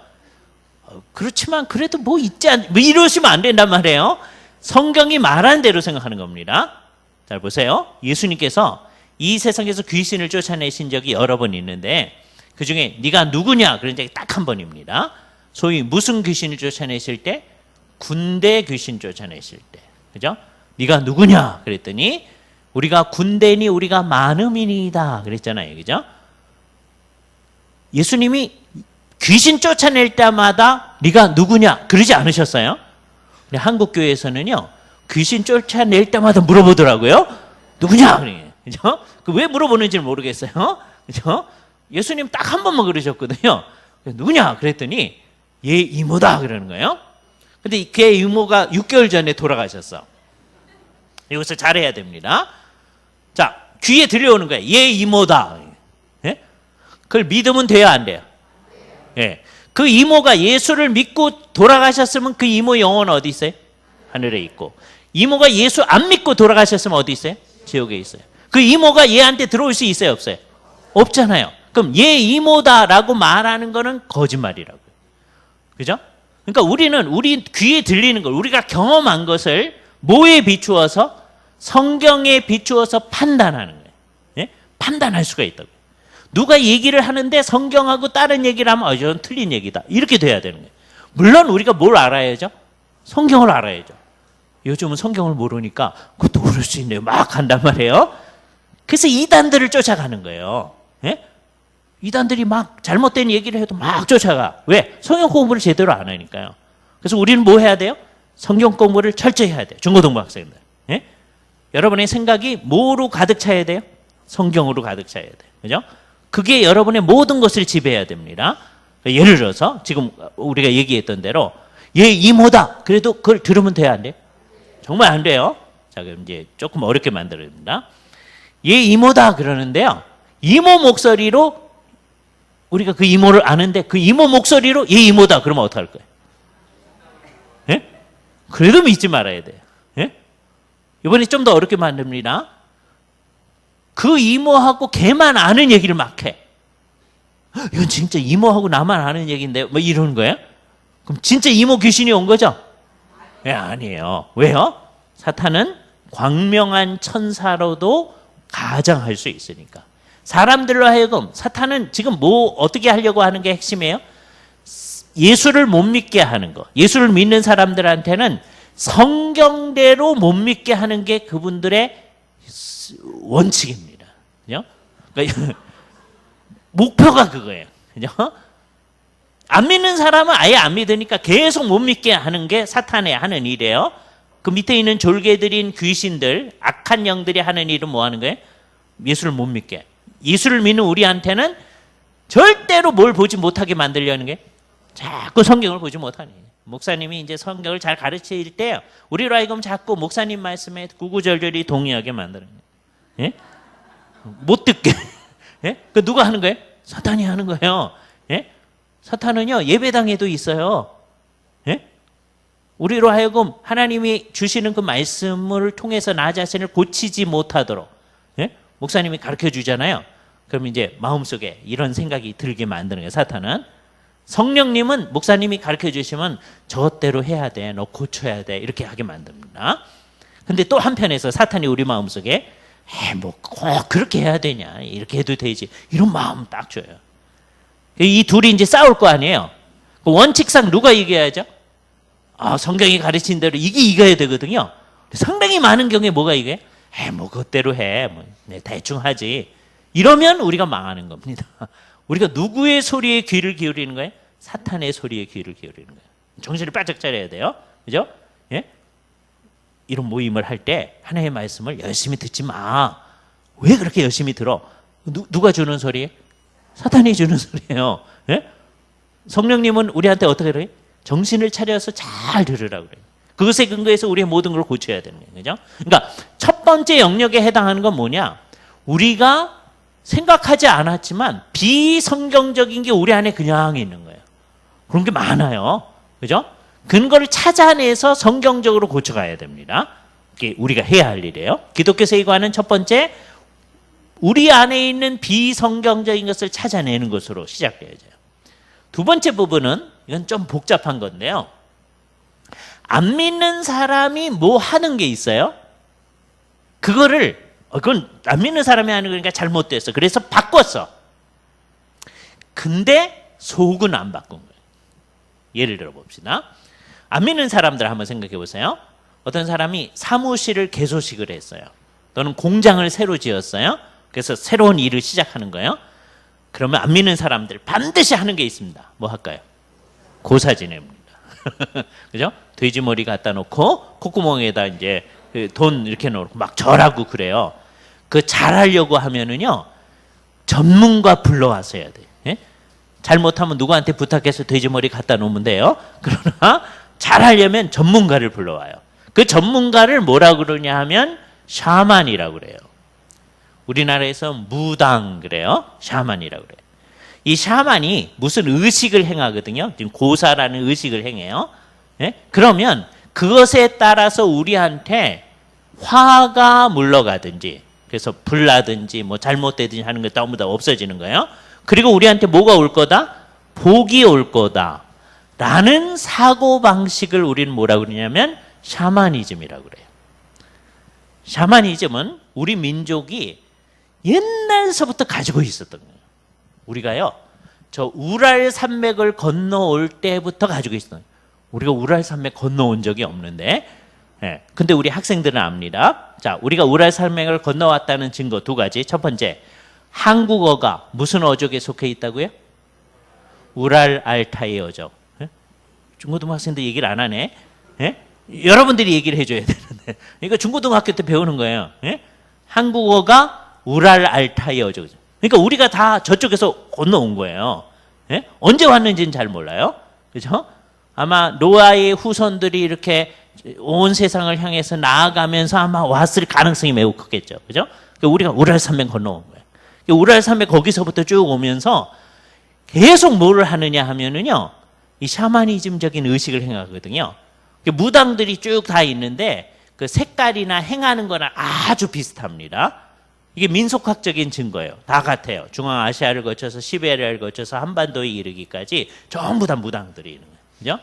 그렇지만 그래도 뭐 있지 뭐 이러시면 안 된단 말이에요. 성경이 말한 대로 생각하는 겁니다. 잘 보세요. 예수님께서 이 세상에서 귀신을 쫓아내신 적이 여러 번 있는데 그 중에 네가 누구냐 그런 적이 딱 한 번입니다. 소위 무슨 귀신을 쫓아내실 때? 군대 귀신 쫓아내실 때. 그죠? 네가 누구냐 그랬더니 우리가 군대니 우리가 많음이니이다 그랬잖아요. 그죠? 예수님이 귀신 쫓아낼 때마다 네가 누구냐 그러지 않으셨어요? 근데 한국 교회에서는요 귀신 쫓아낼 때마다 물어보더라고요. 누구냐? 그죠? 그 왜 물어보는지 모르겠어요. 그죠? 예수님 딱 한 번만 그러셨거든요. 누구냐? 그랬더니 얘 이모다 그러는 거예요. 근데 걔 이모가 6개월 전에 돌아가셨어. 이것을 잘해야 됩니다. 자, 귀에 들려오는 거예요. 얘 이모다. 예? 그걸 믿으면 돼요, 안 돼요? 예. 그 이모가 예수를 믿고 돌아가셨으면 그 이모 영혼은 어디 있어요? 하늘에 있고. 이모가 예수 안 믿고 돌아가셨으면 어디 있어요? 지옥에 있어요. 그 이모가 얘한테 들어올 수 있어요, 없어요? 없잖아요. 그럼 얘 이모다라고 말하는 거는 거짓말이라고요. 그죠? 그러니까 우리는 우리 귀에 들리는 걸, 우리가 경험한 것을 뭐에 비추어서? 성경에 비추어서 판단하는 거예요. 예? 판단할 수가 있다고요. 누가 얘기를 하는데 성경하고 다른 얘기를 하면 이건 틀린 얘기다. 이렇게 돼야 되는 거예요. 물론 우리가 뭘 알아야죠? 성경을 알아야죠. 요즘은 성경을 모르니까 그것도 모를 수 있네요. 막 한단 말이에요. 그래서 이단들을 쫓아가는 거예요. 예? 이단들이 막 잘못된 얘기를 해도 막 쫓아가. 왜? 성경 공부를 제대로 안 하니까요. 그래서 우리는 뭐 해야 돼요? 성경 공부를 철저히 해야 돼요. 중고등부 학생들. 예? 여러분의 생각이 뭐로 가득 차야 돼요? 성경으로 가득 차야 돼요. 그죠? 그게 여러분의 모든 것을 지배해야 됩니다. 예를 들어서 지금 우리가 얘기했던 대로 얘 이모다. 그래도 그걸 들으면 돼야 안 돼요? 정말 안 돼요. 자, 그럼 이제 조금 어렵게 만들어야 됩니다. 얘 이모다 그러는데요. 이모 목소리로 우리가 그 이모를 아는데 그 이모 목소리로 얘 이모다 그러면 어떡할 거예요? 예? 그래도 믿지 말아야 돼요. 예? 이번에 좀 더 어렵게 만듭니다. 그 이모하고 걔만 아는 얘기를 막 해. 이건 진짜 이모하고 나만 아는 얘기인데 뭐 이러는 거예요? 그럼 진짜 이모 귀신이 온 거죠? 예, 아니에요. 왜요? 사탄은 광명한 천사로도 가장할 수 있으니까. 사람들로 하여금 사탄은 지금 뭐 어떻게 하려고 하는 게 핵심이에요? 예수를 못 믿게 하는 거. 예수를 믿는 사람들한테는 성경대로 못 믿게 하는 게 그분들의 원칙입니다. 그죠? 그러니까 목표가 그거예요. 그죠? 안 믿는 사람은 아예 안 믿으니까 계속 못 믿게 하는 게 사탄의 하는 일이에요. 그 밑에 있는 졸개들인 귀신들, 악한 영들이 하는 일은 뭐 하는 거예요? 예수를 못 믿게. 예수를 믿는 우리한테는 절대로 뭘 보지 못하게 만들려는 게 자꾸 성경을 보지 못하네. 목사님이 이제 성경을 잘 가르칠 때 우리로 하여금 자꾸 목사님 말씀에 구구절절히 동의하게 만드는 거예요. 예? 못 듣게. 예? 그 누가 하는 거예요? 사탄이 하는 거예요. 예? 사탄은요 예배당에도 있어요. 예? 우리로 하여금 하나님이 주시는 그 말씀을 통해서 나 자신을 고치지 못하도록 예? 목사님이 가르쳐 주잖아요. 그럼 이제 마음속에 이런 생각이 들게 만드는 거예요. 사탄은. 성령님은 목사님이 가르쳐 주시면 저것대로 해야 돼. 너 고쳐야 돼. 이렇게 하게 만듭니다. 근데 또 한편에서 사탄이 우리 마음속에 뭐 꼭 그렇게 해야 되냐. 이렇게 해도 되지. 이런 마음 딱 줘요. 이 둘이 이제 싸울 거 아니에요. 원칙상 누가 이겨야죠? 성경이 가르친 대로 이게 이겨야 되거든요. 상당히 많은 경우에 뭐가 이겨요? 뭐 그것대로 해. 뭐 대충 하지. 이러면 우리가 망하는 겁니다. 우리가 누구의 소리에 귀를 기울이는 거예요? 사탄의 소리에 귀를 기울이는 거예요. 정신을 바짝 차려야 돼요. 그죠? 예? 이런 모임을 할 때 하나님의 말씀을 열심히 듣지 마. 왜 그렇게 열심히 들어? 누가 주는 소리예요? 사탄이 주는 소리예요. 예? 성령님은 우리한테 어떻게 그래요? 정신을 차려서 잘 들으라고 그래요. 그것에 근거해서 우리의 모든 걸 고쳐야 되는 거예요. 그죠? 그러니까 첫 번째 영역에 해당하는 건 뭐냐? 우리가 생각하지 않았지만 비성경적인 게 우리 안에 그냥 있는 거예요. 그런 게 많아요. 그죠? 근거를 찾아내서 성경적으로 고쳐가야 됩니다. 이게 우리가 해야 할 일이에요. 기독교 세계관은 첫 번째, 우리 안에 있는 비성경적인 것을 찾아내는 것으로 시작되어져요. 두 번째 부분은 이건 좀 복잡한 건데요. 안 믿는 사람이 뭐 하는 게 있어요. 그건 안 믿는 사람이 하는 거니까 잘못됐어. 그래서 바꿨어. 근데 속은 안 바꾼 거예요. 예를 들어 봅시다. 안 믿는 사람들 한번 생각해 보세요. 어떤 사람이 사무실을 개소식을 했어요. 또는 공장을 새로 지었어요. 그래서 새로운 일을 시작하는 거예요. 그러면 안 믿는 사람들 반드시 하는 게 있습니다. 뭐 할까요? 고사 지냅니다. 그죠? 돼지머리 갖다 놓고 콧구멍에다 이제 돈 이렇게 넣고 막 절하고 그래요. 그 잘하려고 하면은요 전문가 불러와서 해야 돼요. 예? 잘못하면 누구한테 부탁해서 돼지머리 갖다 놓으면 돼요. 그러나 잘하려면 전문가를 불러와요. 그 전문가를 뭐라 그러냐 하면 샤만이라고 그래요. 우리나라에서 무당 그래요. 샤만이라고 그래요. 이 샤만이 무슨 의식을 행하거든요. 지금 고사라는 의식을 행해요. 예? 그러면 그것에 따라서 우리한테 화가 물러가든지 그래서 불나든지 뭐 잘못되든지 하는 게 전부 다 없어지는 거예요. 그리고 우리한테 뭐가 올 거다? 복이 올 거다. 라는 사고방식을 우리는 뭐라고 그러냐면 샤머니즘이라고 그래요. 샤머니즘은 우리 민족이 옛날서부터 가지고 있었던 거예요. 우리가요, 저 우랄 산맥을 건너올 때부터 가지고 있었던 거예요. 우리가 우랄 산맥 건너온 적이 없는데, 예. 근데 우리 학생들은 압니다. 자, 우리가 우랄 산맥을 건너왔다는 증거 두 가지. 첫 번째, 한국어가 무슨 어족에 속해 있다고요? 우랄 알타이 어족. 예? 중고등학생들 얘기를 안 하네. 예? 여러분들이 얘기를 해줘야 되는데. 이거 중고등학교 때 배우는 거예요. 예? 한국어가 우랄 알타이 어족. 그러니까 우리가 다 저쪽에서 건너온 거예요. 예? 언제 왔는지는 잘 몰라요. 그죠? 아마 노아의 후손들이 이렇게 온 세상을 향해서 나아가면서 아마 왔을 가능성이 매우 크겠죠. 그죠? 그러니까 우리가 우랄 산맥 건너온 거예요. 그러니까 우랄 산맥 거기서부터 쭉 오면서 계속 뭐를 하느냐 하면은요, 이 샤머니즘적인 의식을 행하거든요. 무당들이 쭉 다 있는데 그 색깔이나 행하는 거나 아주 비슷합니다. 이게 민속학적인 증거예요. 다 같아요. 중앙아시아를 거쳐서 시베리아를 거쳐서 한반도에 이르기까지 전부 다 무당들이 있는 거예요. 그죠?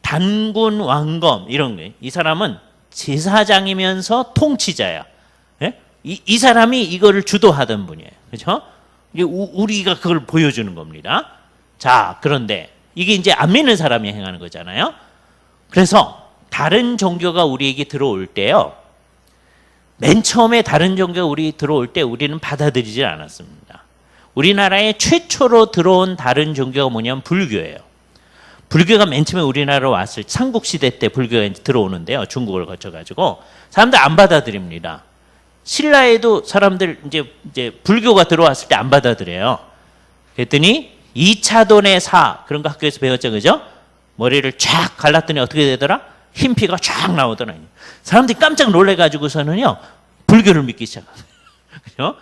단군 왕검 이런 게, 이 사람은 제사장이면서 통치자야. 예? 이 사람이 이거를 주도하던 분이에요. 그렇죠? 우리가 그걸 보여주는 겁니다. 자, 그런데 이게 이제 안 믿는 사람이 행하는 거잖아요. 그래서 다른 종교가 우리에게 들어올 때요. 맨 처음에 다른 종교가 우리 들어올 때 우리는 받아들이지 않았습니다. 우리나라에 최초로 들어온 다른 종교가 뭐냐면 불교예요. 불교가 맨 처음에 우리나라로 왔을 삼국시대 때 불교가 들어오는데요. 중국을 거쳐가지고 사람들 안 받아들입니다. 신라에도 사람들 이제 불교가 들어왔을 때 안 받아들여요. 그랬더니 2차돈의 사 그런 거 학교에서 배웠죠, 그죠? 머리를 쫙 갈랐더니 어떻게 되더라? 흰 피가 쫙 나오더라고요. 사람들이 깜짝 놀래가지고서는요 불교를 믿기 시작합니다. 그죠?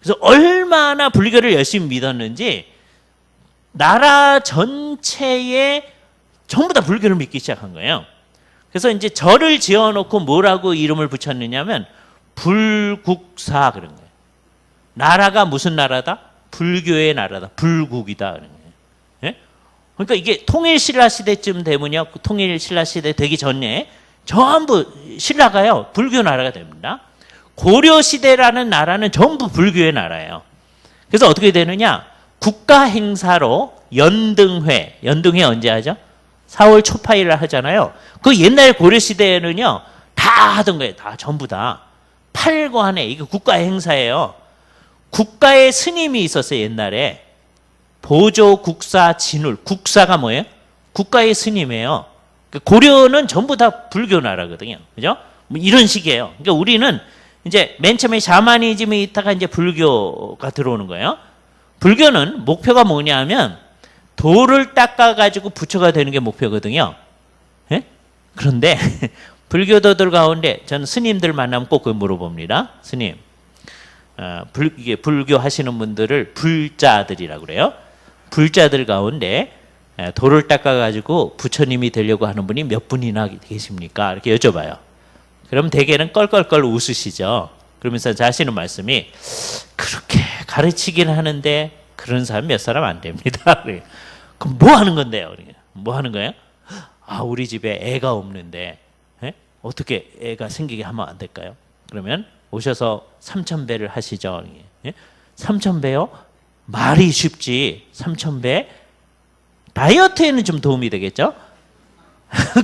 그래서 얼마나 불교를 열심히 믿었는지 나라 전체에 전부 다 불교를 믿기 시작한 거예요. 그래서 이제 절을 지어놓고 뭐라고 이름을 붙였느냐면 불국사 그런 거예요. 나라가 무슨 나라다? 불교의 나라다. 불국이다 그런 거예요. 예? 그러니까 이게 통일신라 시대쯤 되면요, 통일신라 시대 되기 전에 전부 신라가요 불교 나라가 됩니다. 고려 시대라는 나라는 전부 불교의 나라예요. 그래서 어떻게 되느냐? 국가 행사로 연등회 언제 하죠? 4월 초파일을 하잖아요. 그 옛날 고려 시대에는요 다 하던 거예요. 다 전부 다 팔관에 이게 국가 행사예요. 국가의 스님이 있었어요. 옛날에 보조 국사 진울. 국사가 뭐예요? 국가의 스님이에요. 고려는 전부 다 불교 나라거든요. 그죠? 뭐 이런 식이에요. 그러니까 우리는 이제 맨 처음에 샤머니즘이 있다가 이제 불교가 들어오는 거예요. 불교는 목표가 뭐냐면 돌을 닦아가지고 부처가 되는 게 목표거든요. 예? 그런데 불교도들 가운데 저는 스님들 만나면 꼭 그걸 물어봅니다. 스님, 이게 불교 하시는 분들을 불자들이라고 그래요. 불자들 가운데 돌을 닦아가지고 부처님이 되려고 하는 분이 몇 분이나 계십니까? 이렇게 여쭤봐요. 그럼 대개는 껄껄껄 웃으시죠. 그러면서 하시는 말씀이 그렇게 가르치긴 하는데 그런 사람 몇 사람 안 됩니다. 그럼 뭐 하는 건데요? 뭐 하는 거예요? 아, 우리 집에 애가 없는데 어떻게 애가 생기게 하면 안 될까요? 그러면 오셔서 삼천배를 하시죠. 3,000배요? 말이 쉽지. 3,000배? 다이어트에는 좀 도움이 되겠죠?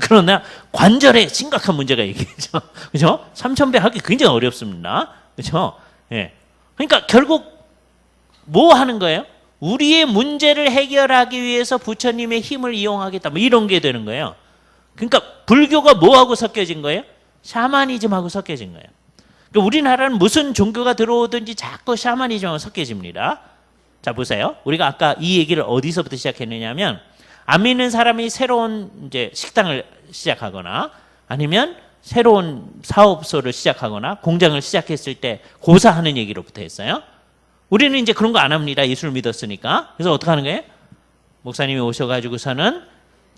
그러나 관절에 심각한 문제가 있겠죠. 그죠? 3,000배 하기 굉장히 어렵습니다. 그죠? 예. 그러니까 결국 뭐 하는 거예요? 우리의 문제를 해결하기 위해서 부처님의 힘을 이용하겠다. 뭐 이런 게 되는 거예요. 그러니까 불교가 뭐하고 섞여진 거예요? 샤머니즘하고 섞여진 거예요. 그러니까 우리나라는 무슨 종교가 들어오든지 자꾸 샤머니즘하고 섞여집니다. 자, 보세요. 우리가 아까 이 얘기를 어디서부터 시작했느냐면 안 믿는 사람이 새로운 이제 식당을 시작하거나 아니면 새로운 사업소를 시작하거나 공장을 시작했을 때 고사하는 얘기로부터 했어요. 우리는 이제 그런 거 안 합니다. 예수를 믿었으니까. 그래서 어떻게 하는 거예요? 목사님이 오셔가지고서는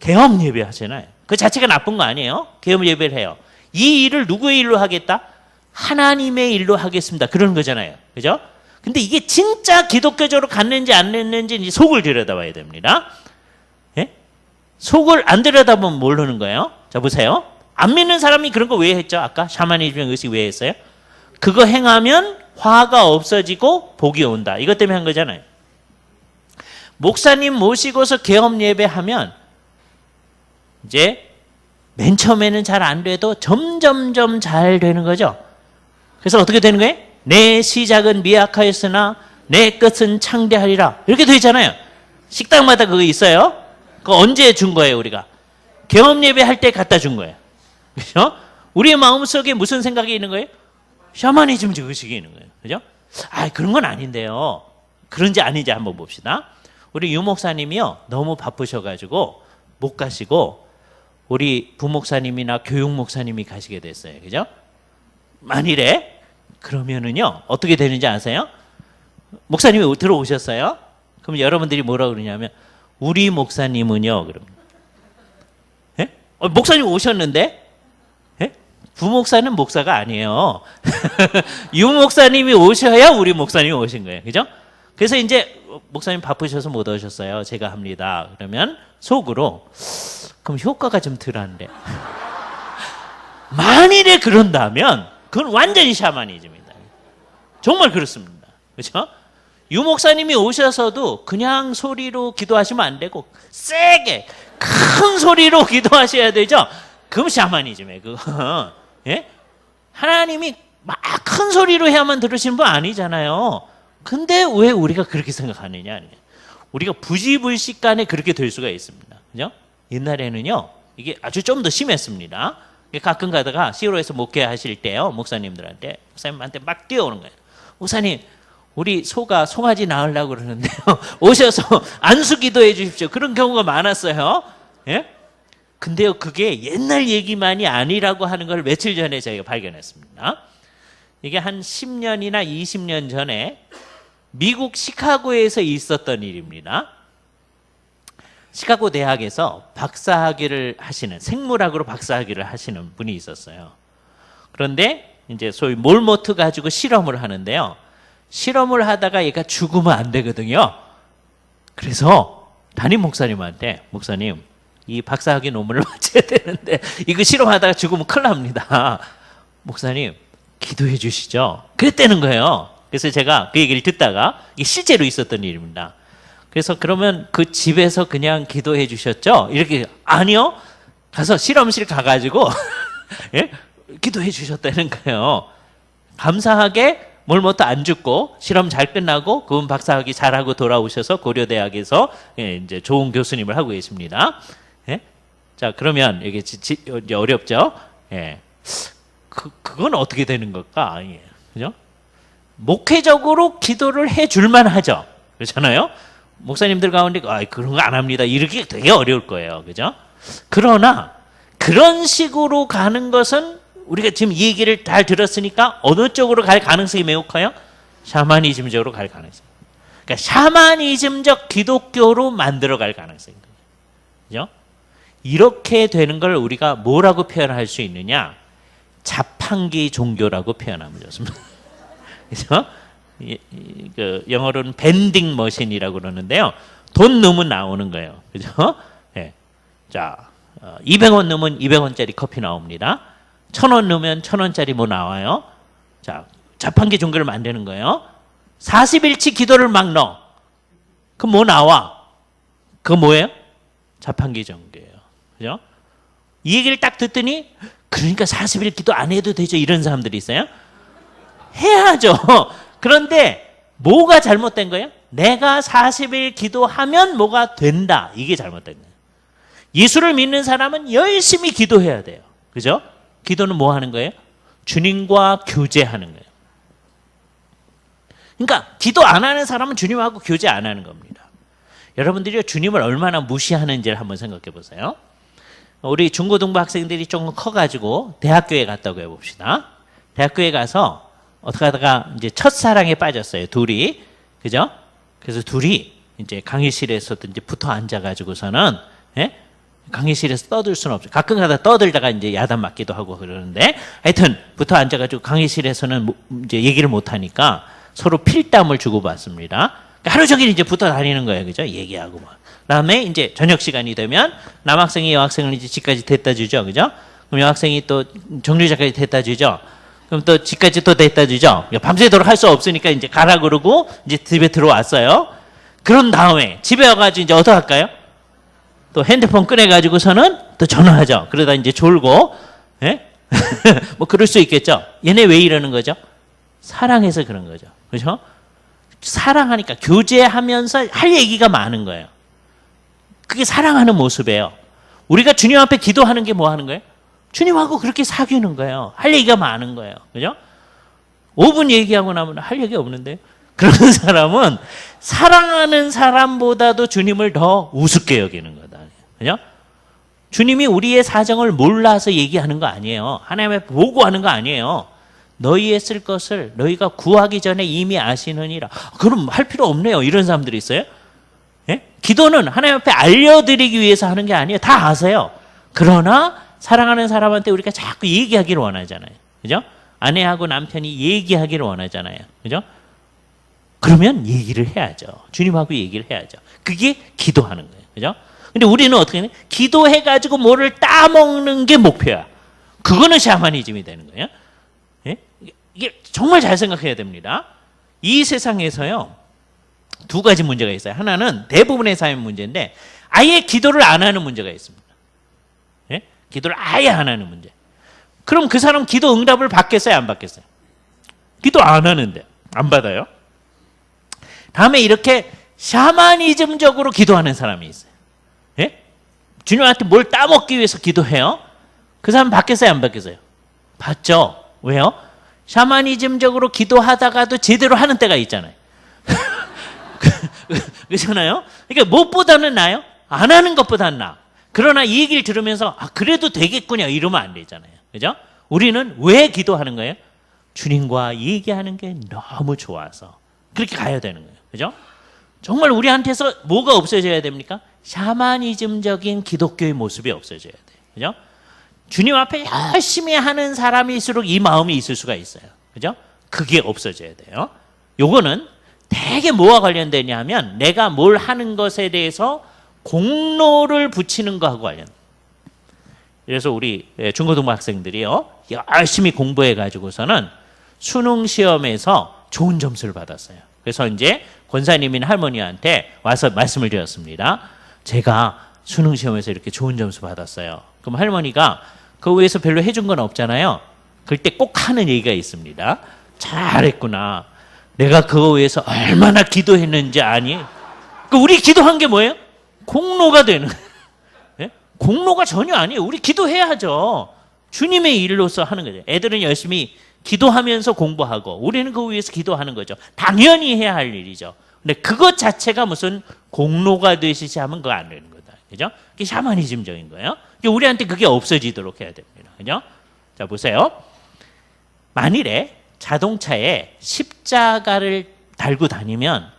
계엄 예배 하잖아요. 그 자체가 나쁜 거 아니에요. 계엄 예배를 해요. 이 일을 누구의 일로 하겠다? 하나님의 일로 하겠습니다. 그런 거잖아요. 그죠? 근데 이게 진짜 기독교적으로 갔는지 안 갔는지 이제 속을 들여다봐야 됩니다. 예? 속을 안 들여다보면 모르는 거예요. 자, 보세요. 안 믿는 사람이 그런 거 왜 했죠? 아까 샤머니즘 의식 왜 했어요? 그거 행하면 화가 없어지고 복이 온다. 이것 때문에 한 거잖아요. 목사님 모시고서 계엄 예배하면 이제 맨 처음에는 잘 안 돼도 점점점 잘 되는 거죠. 그래서 어떻게 되는 거예요? 내 시작은 미약하였으나 내 끝은 창대하리라. 이렇게 되어 있잖아요. 식당마다 그거 있어요. 그거 언제 준 거예요, 우리가? 계엄 예배할 때 갖다 준 거예요. 그죠? 우리의 마음속에 무슨 생각이 있는 거예요? 샤머니즘 의식이 있는 거예요. 그죠? 아, 그런 건 아닌데요. 그런지 아닌지 한번 봅시다. 우리 유 목사님이요, 너무 바쁘셔가지고 못 가시고 우리 부목사님이나 교육 목사님이 가시게 됐어요. 그죠? 만일에 그러면은요 어떻게 되는지 아세요? 목사님이 들어오셨어요. 그럼 여러분들이 뭐라 그러냐면 우리 목사님은요 그럼 예? 목사님 오셨는데 예? 부목사는 목사가 아니에요. 유 목사님이 오셔야 우리 목사님이 오신 거예요. 그죠? 그래서 이제 목사님 바쁘셔서 못 오셨어요. 제가 합니다. 그러면 속으로 그럼 효과가 좀 덜한데 만일에 그런다면 그건 완전히 샤머니즘이다. 정말 그렇습니다. 그렇죠? 유 목사님이 오셔서도 그냥 소리로 기도하시면 안 되고 세게 큰 소리로 기도하셔야 되죠. 그럼 샤머니즘이에요. 그거. 예? 하나님이 막 큰 소리로 해야만 들으시는 분 아니잖아요. 근데 왜 우리가 그렇게 생각하느냐? 우리가 부지불식간에 그렇게 될 수가 있습니다. 그죠? 옛날에는요, 이게 아주 좀 더 심했습니다. 가끔 가다가 시로에서 목회하실 때요, 목사님들한테, 목사님한테 막 뛰어오는 거예요. 목사님, 우리 소가 송아지 낳으려고 그러는데요. 오셔서 안수 기도해 주십시오. 그런 경우가 많았어요. 예? 근데요, 그게 옛날 얘기만이 아니라고 하는 걸 며칠 전에 저희가 발견했습니다. 이게 한 10년이나 20년 전에 미국 시카고에서 있었던 일입니다. 시카고 대학에서 박사학위를 하시는, 생물학으로 박사학위를 하시는 분이 있었어요. 그런데 이제 소위 몰모트 가지고 실험을 하는데요. 실험을 하다가 얘가 죽으면 안 되거든요. 그래서 담임 목사님한테, 목사님, 이 박사학위 논문을 마쳐야 되는데 이거 실험하다가 죽으면 큰일 납니다. 목사님, 기도해 주시죠. 그랬다는 거예요. 그래서 제가 그 얘기를 듣다가 이게 실제로 있었던 일입니다. 그래서 그러면 그 집에서 그냥 기도해 주셨죠? 이렇게, 아니요. 가서 실험실 가가지고 예? 기도해 주셨다는 거예요. 감사하게 몰모트 안 죽고 실험 잘 끝나고 그분 박사학위 잘하고 돌아오셔서 고려대학에서 예, 이제 좋은 교수님을 하고 계십니다. 예? 자, 그러면 이게 이제 어렵죠? 예. 그건 어떻게 되는 걸까? 예. 그죠? 목회적으로 기도를 해 줄만 하죠. 그렇잖아요? 목사님들 가운데 그런 거 안 합니다. 이렇게 되게 어려울 거예요. 그죠? 그러나 그런 식으로 가는 것은 우리가 지금 이 얘기를 잘 들었으니까 어느 쪽으로 갈 가능성이 매우 커요? 샤머니즘적으로 갈 가능성이. 그러니까 샤머니즘적 기독교로 만들어 갈 가능성이 있는 거죠. 그죠? 이렇게 되는 걸 우리가 뭐라고 표현할 수 있느냐? 자판기 종교라고 표현하면 좋습니다. 그래서 그 영어로는 벤딩 머신이라고 그러는데요. 돈 넣으면 나오는 거예요. 그죠? 네. 자, 200원 넣으면 200원짜리 커피 나옵니다. 1,000원 넣으면 1,000원짜리 뭐 나와요. 자, 자판기 종교를 만드는 거예요. 40일치 기도를 막 넣어. 그럼 뭐 나와? 그거 뭐예요? 자판기 종교예요. 그죠? 이 얘기를 딱 듣더니 그러니까 40일 기도 안 해도 되죠. 이런 사람들이 있어요. 해야죠. 그런데 뭐가 잘못된 거예요? 내가 40일 기도하면 뭐가 된다. 이게 잘못된 거예요. 예수를 믿는 사람은 열심히 기도해야 돼요. 그죠? 기도는 뭐 하는 거예요? 주님과 교제하는 거예요. 그러니까 기도 안 하는 사람은 주님하고 교제 안 하는 겁니다. 여러분들이 주님을 얼마나 무시하는지를 한번 생각해 보세요. 우리 중고등부 학생들이 조금 커가지고 대학교에 갔다고 해봅시다. 대학교에 가서 어떻게 하다가 이제 첫사랑에 빠졌어요. 둘이. 그죠? 그래서 둘이 이제 강의실에서도 이제 붙어 앉아가지고서는, 예? 강의실에서 떠들 수는 없죠. 가끔 가다 떠들다가 이제 야단 맞기도 하고 그러는데, 하여튼 붙어 앉아가지고 강의실에서는 이제 얘기를 못하니까 서로 필담을 주고받습니다. 그러니까 하루 종일 이제 붙어 다니는 거예요. 그죠? 얘기하고 막. 그다음에 이제 저녁 시간이 되면 남학생이 여학생을 이제 집까지 데려다 주죠. 그죠? 그럼 여학생이 또 정류장까지 데려다 주죠. 그럼 또 집까지 또 데려다 주죠. 밤새도록 할 수 없으니까 이제 가라 그러고 이제 집에 들어왔어요. 그런 다음에 집에 와가지고 이제 어떡 할까요? 또 핸드폰 꺼내가지고서는 또 전화하죠. 그러다 이제 졸고, 예? 뭐 그럴 수 있겠죠. 얘네 왜 이러는 거죠? 사랑해서 그런 거죠. 그죠? 사랑하니까 교제하면서 할 얘기가 많은 거예요. 그게 사랑하는 모습이에요. 우리가 주님 앞에 기도하는 게 뭐 하는 거예요? 주님하고 그렇게 사귀는 거예요. 할 얘기가 많은 거예요. 그죠? 5분 얘기하고 나면 할 얘기 없는데 그런 사람은 사랑하는 사람보다도 주님을 더 우습게 여기는 거다. 그죠? 주님이 우리의 사정을 몰라서 얘기하는 거 아니에요. 하나님 앞에 보고하는 거 아니에요. 너희의 쓸 것을 너희가 구하기 전에 이미 아시느니라. 그럼 할 필요 없네요. 이런 사람들이 있어요. 예? 기도는 하나님 앞에 알려드리기 위해서 하는 게 아니에요. 다 아세요. 그러나 사랑하는 사람한테 우리가 자꾸 얘기하기를 원하잖아요. 그죠? 아내하고 남편이 얘기하기를 원하잖아요. 그죠? 그러면 얘기를 해야죠. 주님하고 얘기를 해야죠. 그게 기도하는 거예요. 그죠? 근데 우리는 어떻게 하냐? 기도해가지고 뭐를 따먹는 게 목표야. 그거는 샤머니즘이 되는 거예요. 예? 이게 정말 잘 생각해야 됩니다. 이 세상에서요, 두 가지 문제가 있어요. 하나는 대부분의 사회 문제인데 아예 기도를 안 하는 문제가 있습니다. 예? 기도를 아예 안 하는 문제. 그럼 그 사람 기도 응답을 받겠어요? 안 받겠어요? 기도 안 하는데 안 받아요. 다음에 이렇게 샤머니즘적으로 기도하는 사람이 있어요. 예? 주님한테 뭘 따먹기 위해서 기도해요. 그 사람 받겠어요? 안 받겠어요? 받죠. 왜요? 샤머니즘적으로 기도하다가도 제대로 하는 때가 있잖아요. 그렇잖아요. 그러니까 무엇보다는 나아요? 안 하는 것보다는 나아. 그러나 이 얘기를 들으면서 그래도 되겠군요 이러면 안 되잖아요. 그죠? 우리는 왜 기도하는 거예요? 주님과 얘기하는 게 너무 좋아서 그렇게 가야 되는 거예요. 그죠? 정말 우리한테서 뭐가 없어져야 됩니까? 샤머니즘적인 기독교의 모습이 없어져야 돼요. 그죠? 주님 앞에 열심히 하는 사람일수록 이 마음이 있을 수가 있어요. 그죠? 그게 없어져야 돼요. 요거는 되게 뭐와 관련되냐 하면 내가 뭘 하는 것에 대해서 공로를 붙이는 거하고 관련돼요. 그래서 우리 중고등부 학생들이요 열심히 공부해 가지고서는 수능 시험에서 좋은 점수를 받았어요. 그래서 이제 권사님인 할머니한테 와서 말씀을 드렸습니다. 제가 수능 시험에서 이렇게 좋은 점수 받았어요. 그럼 할머니가 그 위해서 별로 해준 건 없잖아요. 그때 꼭 하는 얘기가 있습니다. 잘했구나. 내가 그거 위해서 얼마나 기도했는지 아니? 우리 기도한 게 뭐예요? 공로가 되는 거예요. 예? 공로가 전혀 아니에요. 우리 기도해야죠. 주님의 일로서 하는 거죠. 애들은 열심히 기도하면서 공부하고 우리는 그 위해서 기도하는 거죠. 당연히 해야 할 일이죠. 근데 그것 자체가 무슨 공로가 되시지 하면 그거 안 되는 거다. 그죠? 그게 샤머니즘적인 거예요. 우리한테 그게 없어지도록 해야 됩니다. 그죠? 자, 보세요. 만일에 자동차에 십자가를 달고 다니면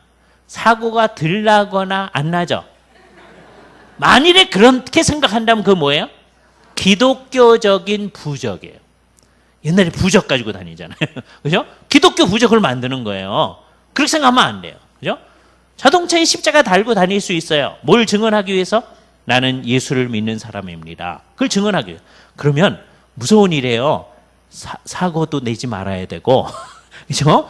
사고가 덜 나거나 안 나죠? 만일에 그렇게 생각한다면 그거 뭐예요? 기독교적인 부적이에요. 옛날에 부적 가지고 다니잖아요. 그죠? 기독교 부적을 만드는 거예요. 그렇게 생각하면 안 돼요. 그죠? 자동차에 십자가 달고 다닐 수 있어요. 뭘 증언하기 위해서? 나는 예수를 믿는 사람입니다. 그걸 증언하기 위해서. 그러면 무서운 일이에요. 사고도 내지 말아야 되고, 그죠?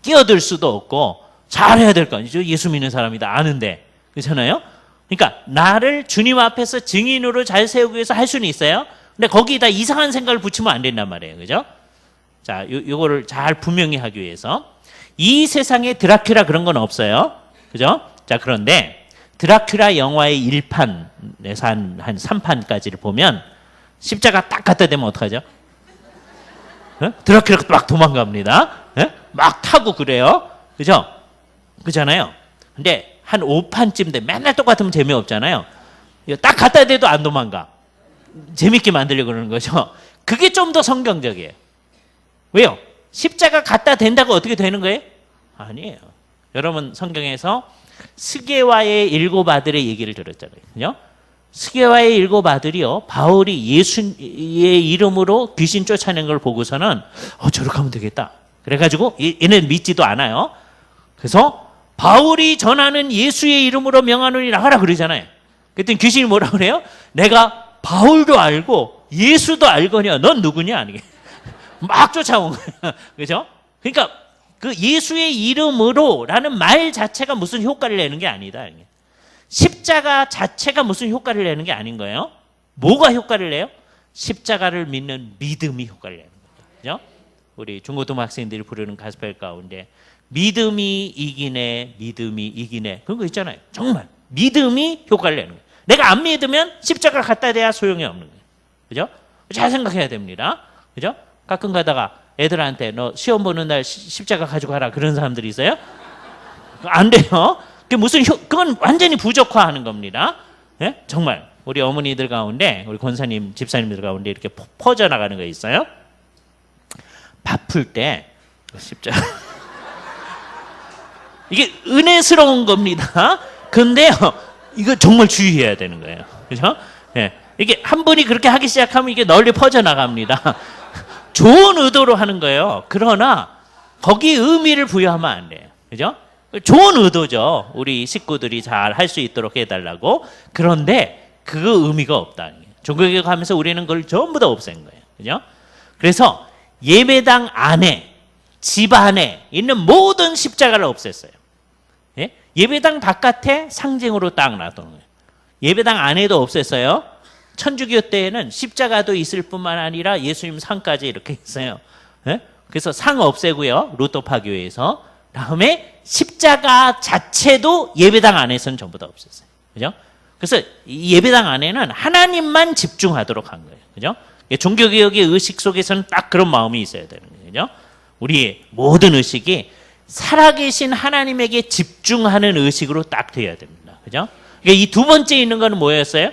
끼어들 수도 없고, 잘해야 될 거 아니죠? 예수 믿는 사람이다. 아는데. 그렇잖아요? 그러니까, 나를 주님 앞에서 증인으로 잘 세우기 위해서 할 수는 있어요. 근데 거기다 이상한 생각을 붙이면 안 된단 말이에요. 그죠? 자, 요거를 잘 분명히 하기 위해서. 이 세상에 드라큘라 그런 건 없어요. 그죠? 자, 그런데 드라큘라 영화의 1판에서 한 3판까지를 보면 십자가 딱 갖다 대면 어떡하죠? 드라큘라가 막 도망갑니다. 막 타고 그래요. 그죠? 그잖아요. 근데 한 5판쯤 돼. 맨날 똑같으면 재미없잖아요. 딱 갖다 대도 안 도망가. 재밌게 만들려고 그러는 거죠. 그게 좀 더 성경적이에요. 왜요? 십자가 갖다 댄다고 어떻게 되는 거예요? 아니에요. 여러분 성경에서 스게와의 7 아들의 얘기를 들었잖아요. 그죠? 스게와의 7 아들이요. 바울이 예수의 이름으로 귀신 쫓아낸 걸 보고서는 저렇게 하면 되겠다. 그래가지고 얘는 믿지도 않아요. 그래서 바울이 전하는 예수의 이름으로 명하노니라 하라 그러잖아요. 그랬더니 귀신이 뭐라 그래요? 내가 바울도 알고 예수도 알거냐? 넌 누구냐? 아니게 막 쫓아온 거예요. 그죠? 그러니까 그 예수의 이름으로라는 말 자체가 무슨 효과를 내는 게 아니다. 십자가 자체가 무슨 효과를 내는 게 아닌 거예요. 뭐가 효과를 내요? 십자가를 믿는 믿음이 효과를 내는 거죠. 그죠? 우리 중고등부 학생들이 부르는 가스펠 가운데 믿음이 이기네, 믿음이 이기네 그런 거 있잖아요. 정말 믿음이 효과를 내는 거예요. 내가 안 믿으면 십자가를 갖다 대야 소용이 없는 거예요. 그죠? 잘 생각해야 됩니다. 그죠? 가끔 가다가 애들한테 너 시험 보는 날 십자가 가지고 가라 그런 사람들이 있어요? 안 돼요. 그건 완전히 부족화하는 겁니다. 예? 정말 우리 어머니들 가운데 우리 권사님 집사님들 가운데 이렇게 퍼져나가는 거 있어요. 밥 풀 때 십자가 이게 은혜스러운 겁니다. 근데요 이거 정말 주의해야 되는 거예요. 그죠? 예. 이게 한 분이 그렇게 하기 시작하면 이게 널리 퍼져나갑니다. 좋은 의도로 하는 거예요. 그러나 거기에 의미를 부여하면 안 돼요. 그죠? 좋은 의도죠. 우리 식구들이 잘 할 수 있도록 해달라고. 그런데 그 의미가 없다. 종교개혁 하면서 우리는 그걸 전부 다 없앤 거예요. 그죠? 그래서 예배당 안에, 집 안에 있는 모든 십자가를 없앴어요. 예? 예배당 바깥에 상징으로 딱 놔두는 거예요. 예배당 안에도 없앴어요. 천주교 때에는 십자가도 있을 뿐만 아니라 예수님 상까지 이렇게 있어요. 네? 그래서 상 없애고요. 루터파 교회에서. 다음에 십자가 자체도 예배당 안에서는 전부 다 없앴어요. 그죠? 그래서 이 예배당 안에는 하나님만 집중하도록 한 거예요. 그죠? 종교개혁의 의식 속에서는 딱 그런 마음이 있어야 되는 거예요. 그죠? 우리의 모든 의식이 살아계신 하나님에게 집중하는 의식으로 딱 되어야 됩니다. 그죠? 그러니까 이 두 번째 있는 거는 뭐였어요?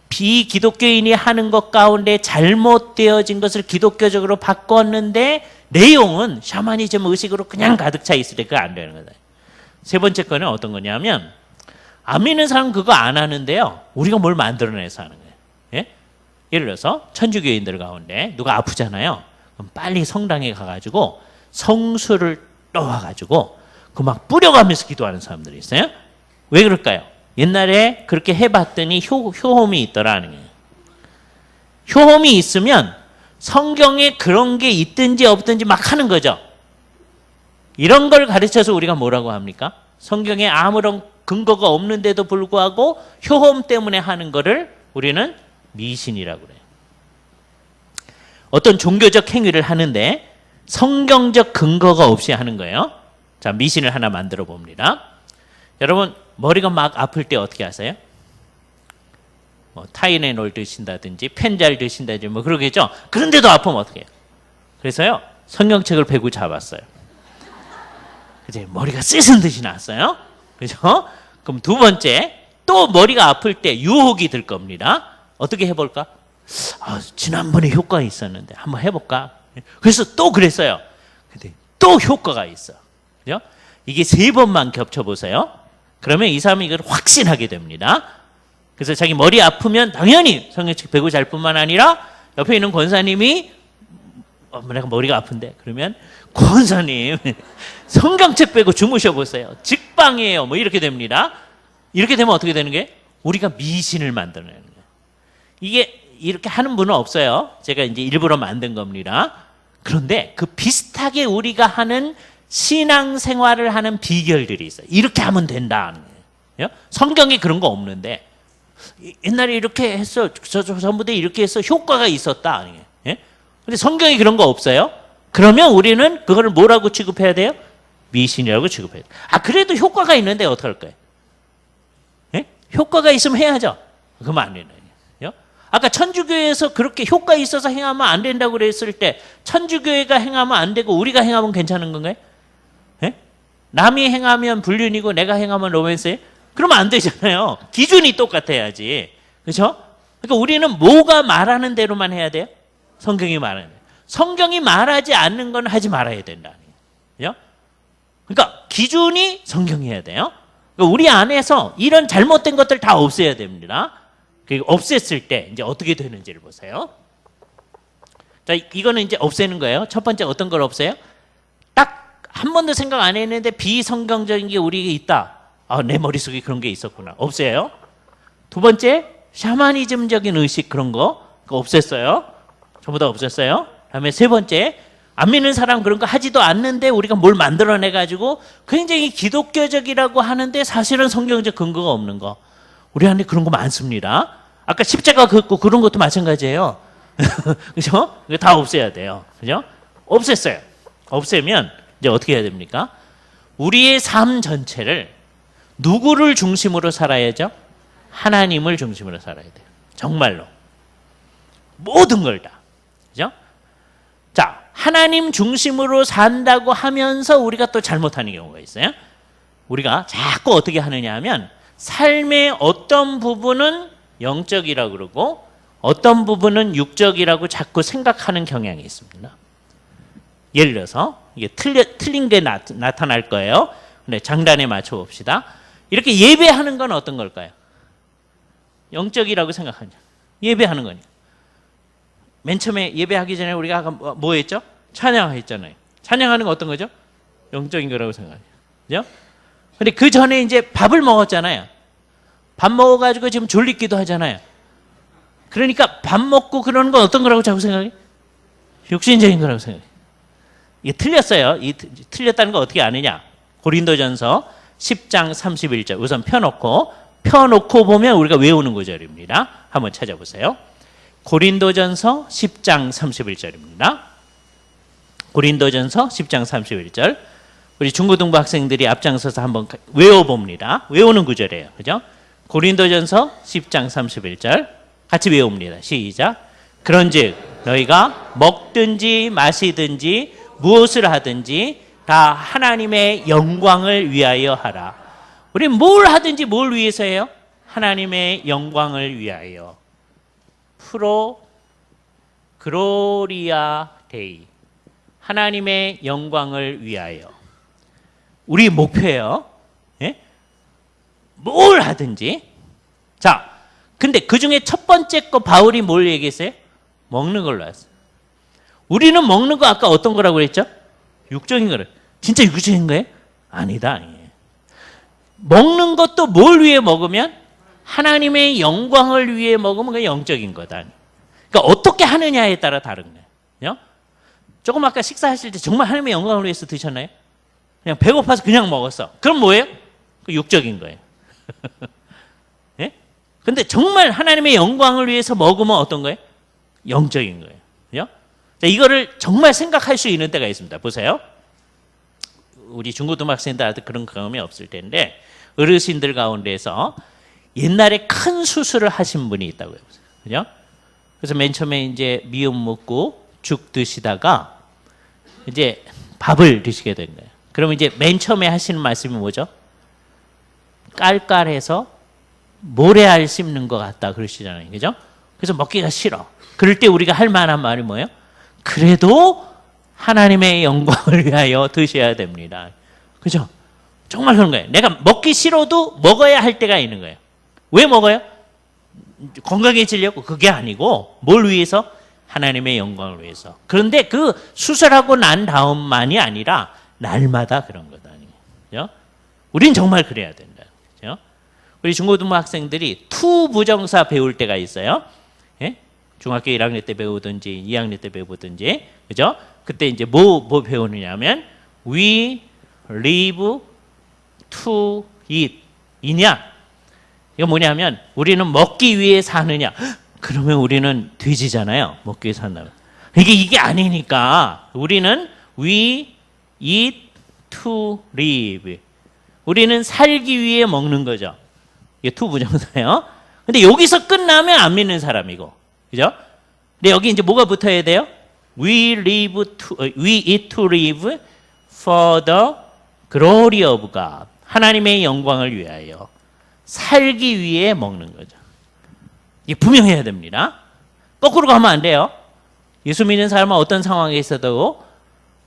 비기독교인이 하는 것 가운데 잘못되어진 것을 기독교적으로 바꿨는데 내용은 샤머니즘 의식으로 그냥 가득 차 있을 때 그거 안 되는 거다. 세 번째 거는 어떤 거냐면 안 믿는 사람은 그거 안 하는데요. 우리가 뭘 만들어내서 하는 거예요. 예? 예를 들어서 천주교인들 가운데 누가 아프잖아요. 그럼 빨리 성당에 가가지고 성수를 떠와가지고 그 막 뿌려가면서 기도하는 사람들이 있어요. 왜 그럴까요? 옛날에 그렇게 해봤더니 효험이 있더라는 거예요. 효험이 있으면 성경에 그런 게 있든지 없든지 막 하는 거죠. 이런 걸 가르쳐서 우리가 뭐라고 합니까? 성경에 아무런 근거가 없는데도 불구하고 효험 때문에 하는 거를 우리는 미신이라고 그래요. 어떤 종교적 행위를 하는데 성경적 근거가 없이 하는 거예요. 자, 미신을 하나 만들어 봅니다. 여러분 머리가 막 아플 때 어떻게 하세요? 뭐 타이레놀 드신다든지 펜잘 드신다든지 뭐 그러겠죠. 그런데도 아프면 어떻게 해요? 그래서요 성경책을 베고 잡았어요. 이제 머리가 씻은 듯이 났어요. 그죠? 그럼 두 번째 또 머리가 아플 때 유혹이 들 겁니다. 어떻게 해볼까? 지난번에 효과가 있었는데 한번 해볼까? 그래서 또 그랬어요. 근데 또 효과가 있어. 그죠? 이게 3번만 겹쳐보세요. 그러면 이 사람이 이걸 확신하게 됩니다. 그래서 자기 머리 아프면 당연히 성경책 베고 잘 뿐만 아니라 옆에 있는 권사님이 내가 머리가 아픈데 그러면 권사님 성경책 빼고 주무셔 보세요. 직방이에요. 뭐 이렇게 됩니다. 이렇게 되면 어떻게 되는 게? 우리가 미신을 만들어내는 거예요. 이게 이렇게 하는 분은 없어요. 제가 이제 일부러 만든 겁니다. 그런데 그 비슷하게 우리가 하는 신앙생활을 하는 비결들이 있어요. 이렇게 하면 된다는 거예요. 성경에 그런 거 없는데 옛날에 이렇게 했어. 전부터 이렇게 해서 효과가 있었다. 예? 근데 성경에 그런 거 없어요. 그러면 우리는 그거를 뭐라고 취급해야 돼요? 미신이라고 취급해야 돼요. 그래도 효과가 있는데 어떡할 거예요? 예? 효과가 있으면 해야죠. 그러면 안 되는 거예요. 아까 천주교에서 그렇게 효과 있어서 행하면 안 된다고 그랬을 때 천주교회가 행하면 안 되고 우리가 행하면 괜찮은 건가요? 예? 남이 행하면 불륜이고 내가 행하면 로맨스예요? 그러면 안 되잖아요. 기준이 똑같아야지. 그렇죠? 그러니까 우리는 뭐가 말하는 대로만 해야 돼요? 성경이 말하는 대로. 성경이 말하지 않는 건 하지 말아야 된다는 거예요. 그러니까 기준이 성경이어야 돼요. 그러니까 우리 안에서 이런 잘못된 것들 다 없애야 됩니다. 없앴을 때 이제 어떻게 되는지를 보세요. 자, 이거는 이제 없애는 거예요. 첫 번째 어떤 걸 없애요? 딱 한 번도 생각 안 했는데 비성경적인 게 우리에게 있다. 내 머릿속에 그런 게 있었구나. 없애요. 두 번째, 샤머니즘적인 의식 그런 거 그거 없앴어요. 전부 다 없앴어요. 다음에 세 번째, 안 믿는 사람 그런 거 하지도 않는데 우리가 뭘 만들어내가지고 굉장히 기독교적이라고 하는데 사실은 성경적 근거가 없는 거. 우리 안에 그런 거 많습니다. 아까 십자가 긋고 그런 것도 마찬가지예요. 그죠? 이거 다 없애야 돼요. 그죠? 없앴어요. 없애면 이제 어떻게 해야 됩니까? 우리의 삶 전체를 누구를 중심으로 살아야죠? 하나님을 중심으로 살아야 돼요. 정말로. 모든 걸 다. 그죠? 자, 하나님 중심으로 산다고 하면서 우리가 또 잘못하는 경우가 있어요. 우리가 자꾸 어떻게 하느냐 하면 삶의 어떤 부분은 영적이라고 그러고 어떤 부분은 육적이라고 자꾸 생각하는 경향이 있습니다. 예를 들어서 이게 틀린 게 나타날 거예요. 근데 장단에 맞춰 봅시다. 이렇게 예배하는 건 어떤 걸까요? 영적이라고 생각하냐? 예배하는 거냐? 맨 처음에 예배하기 전에 우리가 아까 뭐 했죠? 찬양했잖아요. 찬양하는 건 어떤 거죠? 영적인 거라고 생각해요. 그죠? 근데 그 전에 이제 밥을 먹었잖아요. 밥 먹어가지고 지금 졸리기도 하잖아요. 그러니까 밥 먹고 그러는 건 어떤 거라고 자꾸 생각해요? 육신적인 거라고 생각해요. 이게 틀렸어요. 틀렸다는 거 어떻게 아느냐? 고린도전서 10장 31절 우선 펴놓고 보면 우리가 외우는 구절입니다. 한번 찾아보세요. 고린도전서 10장 31절입니다. 고린도전서 10장 31절. 우리 중고등부 학생들이 앞장서서 한번 외워봅니다. 외우는 구절이에요. 그죠? 고린도전서 10장 31절 같이 외웁니다. 시작. 그런즉 너희가 먹든지 마시든지 무엇을 하든지 다 하나님의 영광을 위하여 하라. 우리 뭘 하든지 뭘 위해서 해요? 하나님의 영광을 위하여. 프로 그로리아 데이. 하나님의 영광을 위하여. 우리 목표예요. 예? 뭘 하든지. 자, 근데 그 중에 첫 번째 거 바울이 뭘 얘기했어요? 먹는 걸로 했어요. 우리는 먹는 거 아까 어떤 거라고 그랬죠? 육적인 거를. 진짜 육적인 거예요? 아니다. 아니에요. 먹는 것도 뭘 위해 먹으면? 하나님의 영광을 위해 먹으면 그게 영적인 거다. 그러니까 어떻게 하느냐에 따라 다른 거예요. 조금 아까 식사하실 때 정말 하나님의 영광을 위해서 드셨나요? 그냥 배고파서 그냥 먹었어. 그럼 뭐예요? 그 육적인 거예요. 예? 근데 정말 하나님의 영광을 위해서 먹으면 어떤 거예요? 영적인 거예요. 그죠? 자, 이거를 정말 생각할 수 있는 때가 있습니다. 보세요. 우리 중고등부 학생들한테 그런 경험이 없을 텐데 어르신들 가운데서 옛날에 큰 수술을 하신 분이 있다고요. 그죠? 그래서 맨 처음에 이제 미음 먹고 죽 드시다가 이제 밥을 드시게 된 거예요. 그러면 이제 맨 처음에 하시는 말씀이 뭐죠? 깔깔해서 모래알 씹는 것 같다 그러시잖아요. 그죠? 그래서 먹기가 싫어. 그럴 때 우리가 할 만한 말이 뭐예요? 그래도 하나님의 영광을 위하여 드셔야 됩니다. 그죠? 정말 그런 거예요. 내가 먹기 싫어도 먹어야 할 때가 있는 거예요. 왜 먹어요? 건강해지려고? 그게 아니고 뭘 위해서? 하나님의 영광을 위해서. 그런데 그 수술하고 난 다음만이 아니라 날마다 그런 거다. 그죠? 우린 정말 그래야 된다. 그죠? 우리 중고등부 학생들이 투 부정사 배울 때가 있어요. 예? 중학교 1학년 때 배우든지 2학년 때 배우든지. 그죠? 그때 이제 뭐 배우느냐면 we live to eat. 이냐? 이거 뭐냐면 우리는 먹기 위해 사느냐? 그러면 우리는 돼지잖아요. 먹기 위해 산다면. 이게 아니니까 우리는 we eat to live. 우리는 살기 위해 먹는 거죠. 이게 to 부정사예요. 근데 여기서 끝나면 안 믿는 사람이고. 그죠? 근데 여기 이제 뭐가 붙어야 돼요? We eat to live for the glory of God. 하나님의 영광을 위하여. 살기 위해 먹는 거죠. 이게 분명해야 됩니다. 거꾸로 가면 안 돼요. 예수 믿는 사람은 어떤 상황에 있어도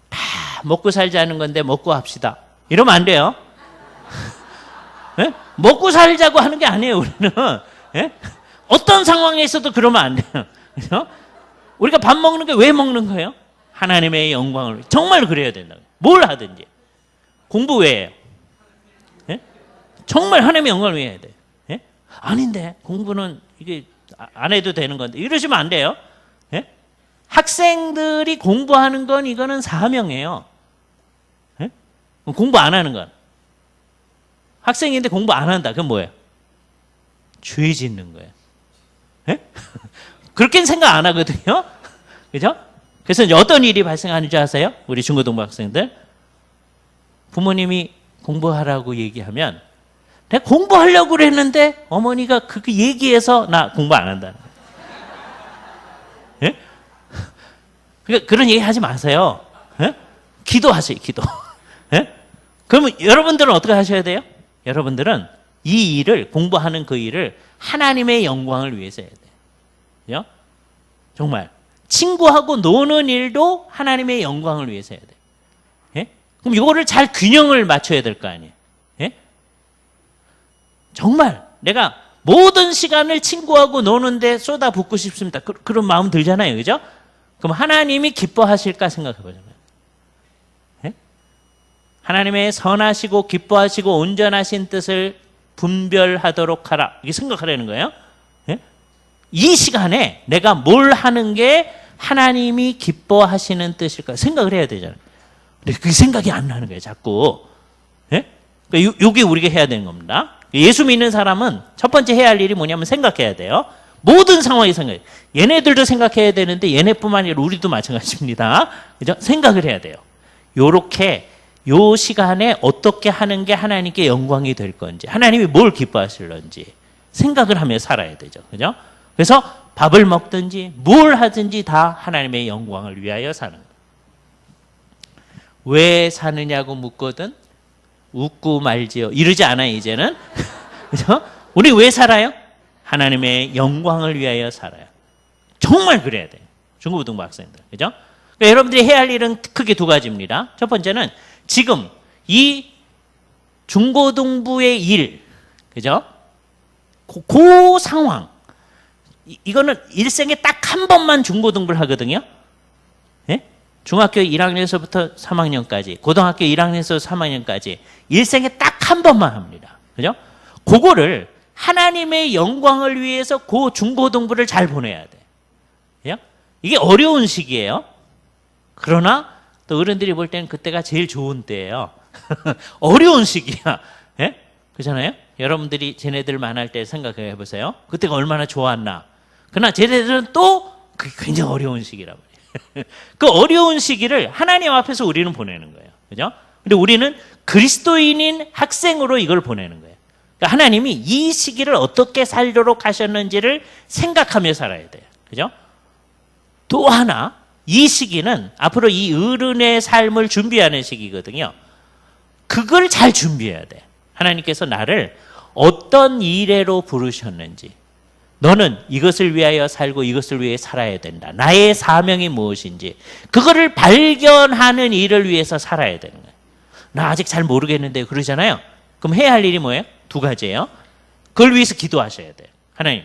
다 먹고 살자는 건데 먹고 합시다. 이러면 안 돼요. 네? 먹고 살자고 하는 게 아니에요, 우리는. 네? 어떤 상황에서도 그러면 안 돼요. 그렇죠? 우리가 밥 먹는 게 왜 먹는 거예요? 하나님의 영광을. 정말 그래야 된다고. 뭘 하든지. 공부 왜 해요? 네? 정말 하나님의 영광을 위해 해야 돼요. 네? 아닌데 공부는 이게 안 해도 되는 건데 이러시면 안 돼요. 네? 학생들이 공부하는 건 이거는 사명이에요. 네? 공부 안 하는 건. 학생인데 공부 안 한다. 그건 뭐예요? 죄 짓는 거예요. 네? 그렇게는 생각 안 하거든요. 그죠? 그래서 이제 어떤 일이 발생하는지 아세요? 우리 중고등부 학생들. 부모님이 공부하라고 얘기하면 내가 공부하려고 그랬는데 어머니가 그렇게 얘기해서 나 공부 안 한다는 거예요. 예? 그러니까 그런 얘기 하지 마세요. 예? 기도하세요, 기도. 예? 그러면 여러분들은 어떻게 하셔야 돼요? 여러분들은 이 일을, 공부하는 그 일을 하나님의 영광을 위해서 해야 돼요. 그죠? 정말. 친구하고 노는 일도 하나님의 영광을 위해서 해야 돼요. 예? 그럼 이거를 잘 균형을 맞춰야 될 거 아니에요. 예? 정말 내가 모든 시간을 친구하고 노는데 쏟아붓고 싶습니다. 그런 마음 들잖아요. 그죠? 그럼 하나님이 기뻐하실까 생각해 보자면. 예? 하나님의 선하시고 기뻐하시고 온전하신 뜻을 분별하도록 하라. 이게 생각하라는 거예요. 예? 이 시간에 내가 뭘 하는 게 하나님이 기뻐하시는 뜻일까 생각을 해야 되잖아요. 근데 그 생각이 안 나는 거예요. 자꾸. 예? 요게 우리가 해야 되는 겁니다. 예수 믿는 사람은 첫 번째 해야 할 일이 뭐냐면 생각해야 돼요. 모든 상황에 생각해요. 얘네들도 생각해야 되는데 얘네뿐만 아니라 우리도 마찬가지입니다. 그죠? 생각을 해야 돼요. 요렇게 요 시간에 어떻게 하는 게 하나님께 영광이 될 건지, 하나님이 뭘 기뻐하실런지 생각을 하며 살아야 되죠. 그죠? 그래서 밥을 먹든지 뭘 하든지 다 하나님의 영광을 위하여 사는 거예요. 왜 사느냐고 묻거든 웃고 말지요. 이러지 않아요, 이제는. 그죠? 우리 왜 살아요? 하나님의 영광을 위하여 살아요. 정말 그래야 돼요. 중고등부 학생들. 그죠? 그러니까 여러분들이 해야 할 일은 크게 두 가지입니다. 첫 번째는 지금 이 중고등부의 일, 그죠? 그 상황. 이거는 일생에 딱 한 번만 중고등부를 하거든요. 예? 중학교 1학년에서부터 3학년까지, 고등학교 1학년에서 3학년까지 일생에 딱 한 번만 합니다. 그죠? 그거를 하나님의 영광을 위해서 그 중고등부를 잘 보내야 돼. 그죠? 이게 어려운 시기예요. 그러나 또 어른들이 볼 때는 그때가 제일 좋은 때예요. 어려운 시기야. 예? 그렇잖아요? 여러분들이 쟤네들 만날 때 생각해 보세요. 그때가 얼마나 좋았나. 그러나 쟤네들은 또 굉장히 어려운 시기란 말이에요. 그 어려운 시기를 하나님 앞에서 우리는 보내는 거예요. 그죠? 근데 우리는 그리스도인인 학생으로 이걸 보내는 거예요. 그러니까 하나님이 이 시기를 어떻게 살도록 하셨는지를 생각하며 살아야 돼요. 그죠? 또 하나, 이 시기는 앞으로 이 어른의 삶을 준비하는 시기거든요. 그걸 잘 준비해야 돼. 하나님께서 나를 어떤 일에로 부르셨는지, 너는 이것을 위하여 살고 이것을 위해 살아야 된다. 나의 사명이 무엇인지, 그거를 발견하는 일을 위해서 살아야 되는 거예요. 나 아직 잘 모르겠는데 그러잖아요. 그럼 해야 할 일이 뭐예요? 두 가지예요. 그걸 위해서 기도하셔야 돼요. 하나님,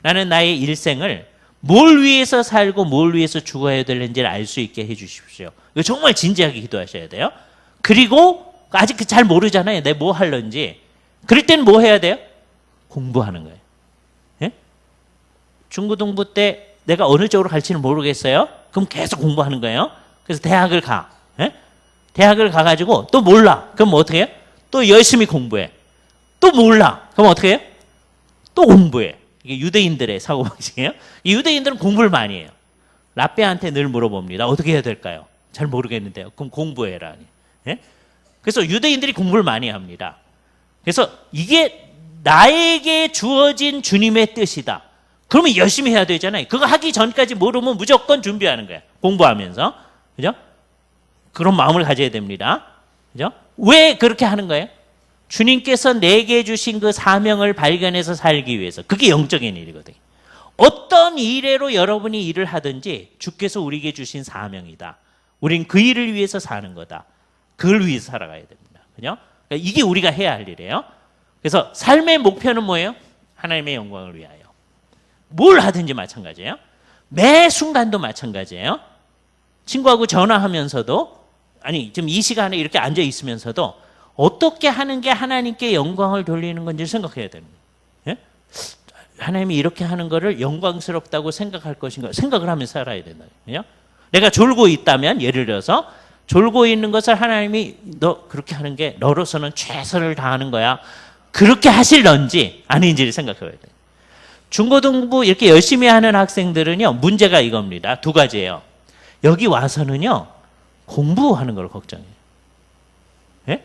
나는 나의 일생을 뭘 위해서 살고 뭘 위해서 죽어야 되는지를 알 수 있게 해 주십시오. 이거 정말 진지하게 기도하셔야 돼요. 그리고 아직 잘 모르잖아요. 내가 뭐 할런지. 그럴 땐 뭐 해야 돼요? 공부하는 거예요. 예? 중고등부 때 내가 어느 쪽으로 갈지는 모르겠어요. 그럼 계속 공부하는 거예요. 그래서 대학을 가. 예? 대학을 가가지고 또 몰라. 그럼 뭐 어떻게 해요? 또 열심히 공부해. 또 몰라. 그럼 어떻게 해요? 또 공부해. 이게 유대인들의 사고방식이에요. 이 유대인들은 공부를 많이 해요. 라베한테 늘 물어봅니다. 어떻게 해야 될까요? 잘 모르겠는데요. 그럼 공부해라. 예? 그래서 유대인들이 공부를 많이 합니다. 그래서 이게 나에게 주어진 주님의 뜻이다. 그러면 열심히 해야 되잖아요. 그거 하기 전까지 모르면 무조건 준비하는 거예요. 공부하면서. 그죠? 그런 마음을 가져야 됩니다. 그죠? 왜 그렇게 하는 거예요? 주님께서 내게 주신 그 사명을 발견해서 살기 위해서. 그게 영적인 일이거든요. 어떤 일에로 여러분이 일을 하든지 주께서 우리에게 주신 사명이다. 우린 그 일을 위해서 사는 거다. 그걸 위해서 살아가야 됩니다. 그죠? 그러니까 이게 우리가 해야 할 일이에요. 그래서 삶의 목표는 뭐예요? 하나님의 영광을 위하여. 뭘 하든지 마찬가지예요. 매 순간도 마찬가지예요. 친구하고 전화하면서도, 아니 지금 이 시간에 이렇게 앉아 있으면서도 어떻게 하는 게 하나님께 영광을 돌리는 건지 생각해야 됩니다. 예? 하나님이 이렇게 하는 거를 영광스럽다고 생각할 것인가 생각을 하면서 살아야 된다. 그죠? 내가 졸고 있다면 예를 들어서 졸고 있는 것을 하나님이 너 그렇게 하는 게 너로서는 최선을 다하는 거야. 그렇게 하실런지 아닌지를 생각해야 돼요. 중고등부 이렇게 열심히 하는 학생들은요, 문제가 이겁니다. 두 가지예요. 여기 와서는요, 공부하는 걸 걱정해요. 예?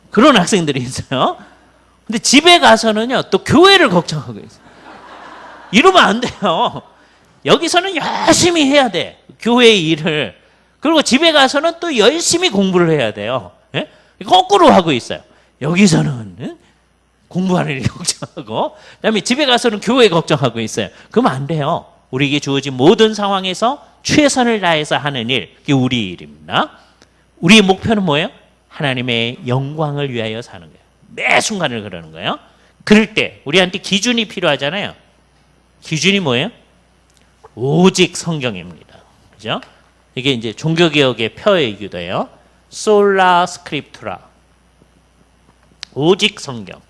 그런 학생들이 있어요. 근데 집에 가서는요, 또 교회를 걱정하고 있어요. 이러면 안 돼요. 여기서는 열심히 해야 돼. 교회의 일을. 그리고 집에 가서는 또 열심히 공부를 해야 돼요. 예? 거꾸로 하고 있어요. 여기서는 공부하는 일 걱정하고, 그다음에 집에 가서는 교회 걱정하고 있어요. 그러면 안 돼요. 우리에게 주어진 모든 상황에서 최선을 다해서 하는 일, 그게 우리 일입니다. 우리의 목표는 뭐예요? 하나님의 영광을 위하여 사는 거예요. 매 순간을 그러는 거예요. 그럴 때 우리한테 기준이 필요하잖아요. 기준이 뭐예요? 오직 성경입니다. 그죠? 이게 이제 종교개혁의 표이기도 해요. 솔라 스크립투라. 오직 성경.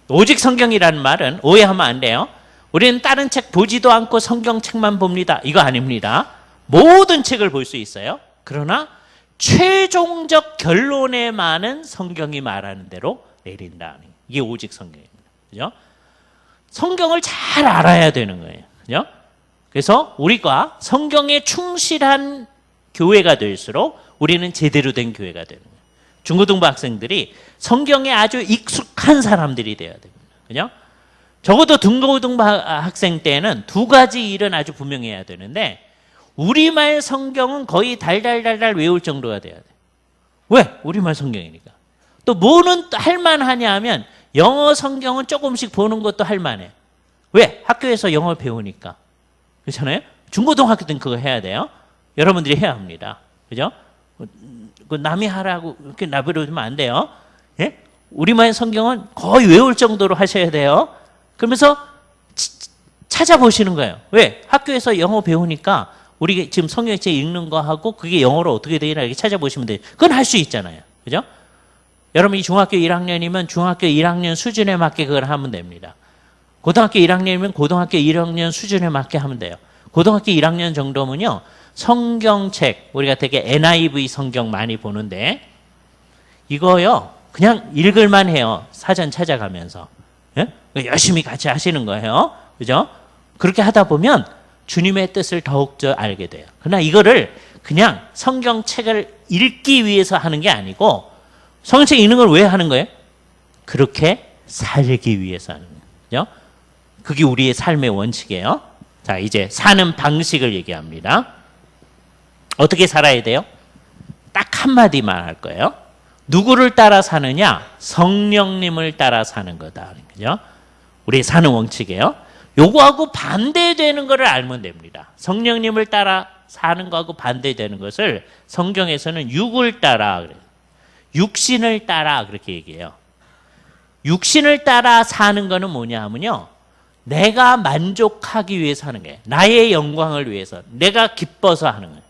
오직 성경이라는 말은 오해하면 안 돼요. 우리는 다른 책 보지도 않고 성경책만 봅니다. 이거 아닙니다. 모든 책을 볼 수 있어요. 그러나 최종적 결론에만은 성경이 말하는 대로 내린다. 이게 오직 성경입니다. 그죠? 성경을 잘 알아야 되는 거예요. 그죠? 그래서 우리가 성경에 충실한 교회가 될수록 우리는 제대로 된 교회가 되는 거예요. 중고등부 학생들이 성경에 아주 익숙한 사람들이 돼야 됩니다. 그죠? 적어도 중고등부 학생 때는 두 가지 일은 아주 분명해야 되는데 우리말 성경은 거의 달달달달 외울 정도가 돼야 돼. 왜? 우리말 성경이니까. 또 뭐는 할만하냐 하면 영어 성경은 조금씩 보는 것도 할만해. 왜? 학교에서 영어 배우니까. 그렇잖아요? 중고등학교 때는 그거 해야 돼요. 여러분들이 해야 합니다. 그죠? 그 남이 하라고 이렇게 나부려주면 안 돼요. 예? 우리말 성경은 거의 외울 정도로 하셔야 돼요. 그러면서 찾아보시는 거예요. 왜? 학교에서 영어 배우니까 우리 지금 성경책 읽는 거 하고 그게 영어로 어떻게 되나 이렇게 찾아보시면 돼요. 그건 할 수 있잖아요. 그죠? 여러분이 중학교 1학년이면 중학교 1학년 수준에 맞게 그걸 하면 됩니다. 고등학교 1학년이면 고등학교 1학년 수준에 맞게 하면 돼요. 고등학교 1학년 정도면요. 성경책, 우리가 되게 NIV 성경 많이 보는데 이거요. 그냥 읽을만 해요. 사전 찾아가면서. 예? 열심히 같이 하시는 거예요. 그죠? 그렇게 하다 보면 주님의 뜻을 더욱더 알게 돼요. 그러나 이거를 그냥 성경책을 읽기 위해서 하는 게 아니고 성경책 읽는 걸 왜 하는 거예요? 그렇게 살기 위해서 하는 거예요. 그죠? 그게 우리의 삶의 원칙이에요. 자, 이제 사는 방식을 얘기합니다. 어떻게 살아야 돼요? 딱 한마디만 할 거예요. 누구를 따라 사느냐? 성령님을 따라 사는 거다. 그죠? 우리 사는 원칙이에요. 요거하고 반대되는 것을 알면 됩니다. 성령님을 따라 사는 거하고 반대되는 것을 성경에서는 육을 따라 그래요. 육신을 따라 그렇게 얘기해요. 육신을 따라 사는 거는 뭐냐 하면요. 내가 만족하기 위해서 하는 거예요. 나의 영광을 위해서. 내가 기뻐서 하는 거예요.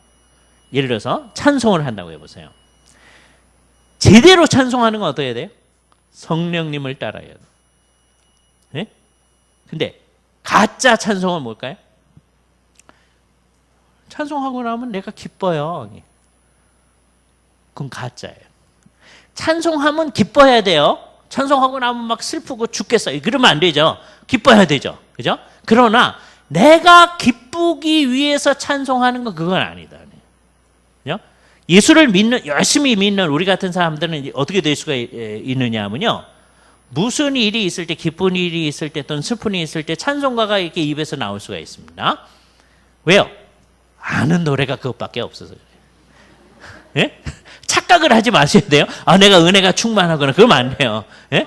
예를 들어서 찬송을 한다고 해보세요. 제대로 찬송하는 건 어떻게 해야 돼요? 성령님을 따라야 돼요. 네? 근데 가짜 찬송은 뭘까요? 찬송하고 나면 내가 기뻐요. 그건 가짜예요. 찬송하면 기뻐해야 돼요. 찬송하고 나면 막 슬프고 죽겠어요. 그러면 안 되죠. 기뻐해야 되죠. 그죠? 그러나 내가 기쁘기 위해서 찬송하는 건 그건 아니다. 그죠? 예수를 믿는, 열심히 믿는 우리 같은 사람들은 어떻게 될 수가 있느냐 하면요. 무슨 일이 있을 때, 기쁜 일이 있을 때 또는 슬픈 일이 있을 때 찬송가가 이렇게 입에서 나올 수가 있습니다. 왜요? 아는 노래가 그것밖에 없어서 그래요. 예? 착각을 하지 마셔야 돼요. 아, 내가 은혜가 충만하거나 그러면 안 돼요. 예?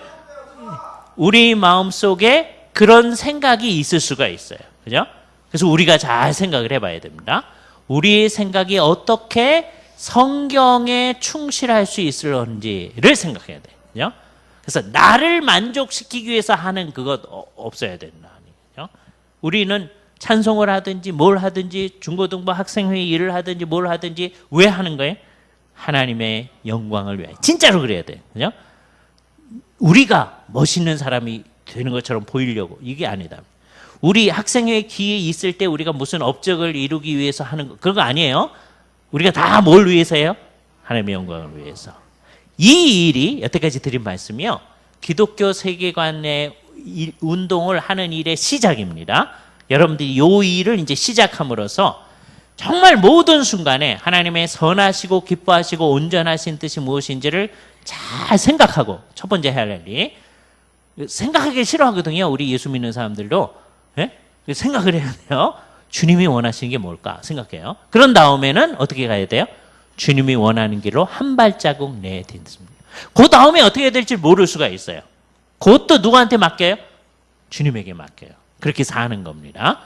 우리 마음속에 그런 생각이 있을 수가 있어요. 그죠? 그래서 우리가 잘 생각을 해봐야 됩니다. 우리의 생각이 어떻게 성경에 충실할 수 있을런지를 생각해야 돼요. 그죠? 그래서 나를 만족시키기 위해서 하는 그것 없어야 된다. 그죠? 우리는 찬송을 하든지 뭘 하든지 중고등부 학생회의 일을 하든지 뭘 하든지 왜 하는 거예요? 하나님의 영광을 위하여. 진짜로 그래야 돼요. 그죠? 우리가 멋있는 사람이 되는 것처럼 보이려고. 이게 아니다. 우리 학생회의 기회 있을 때 우리가 무슨 업적을 이루기 위해서 하는 거, 그런 거 아니에요. 우리가 다 뭘 위해서 해요? 하나님의 영광을 위해서. 이 일이 여태까지 드린 말씀이요. 기독교 세계관의 운동을 하는 일의 시작입니다. 여러분들이 이 일을 이제 시작함으로써 정말 모든 순간에 하나님의 선하시고 기뻐하시고 온전하신 뜻이 무엇인지를 잘 생각하고 첫 번째 해야 할 일이 생각하기 싫어하거든요. 우리 예수 믿는 사람들도. 예? 생각을 해야 돼요. 주님이 원하시는 게 뭘까 생각해요. 그런 다음에는 어떻게 가야 돼요? 주님이 원하는 길로 한 발자국 내딛습니다. 그 다음에 어떻게 해야 될지 모를 수가 있어요. 그것도 누구한테 맡겨요? 주님에게 맡겨요. 그렇게 사는 겁니다.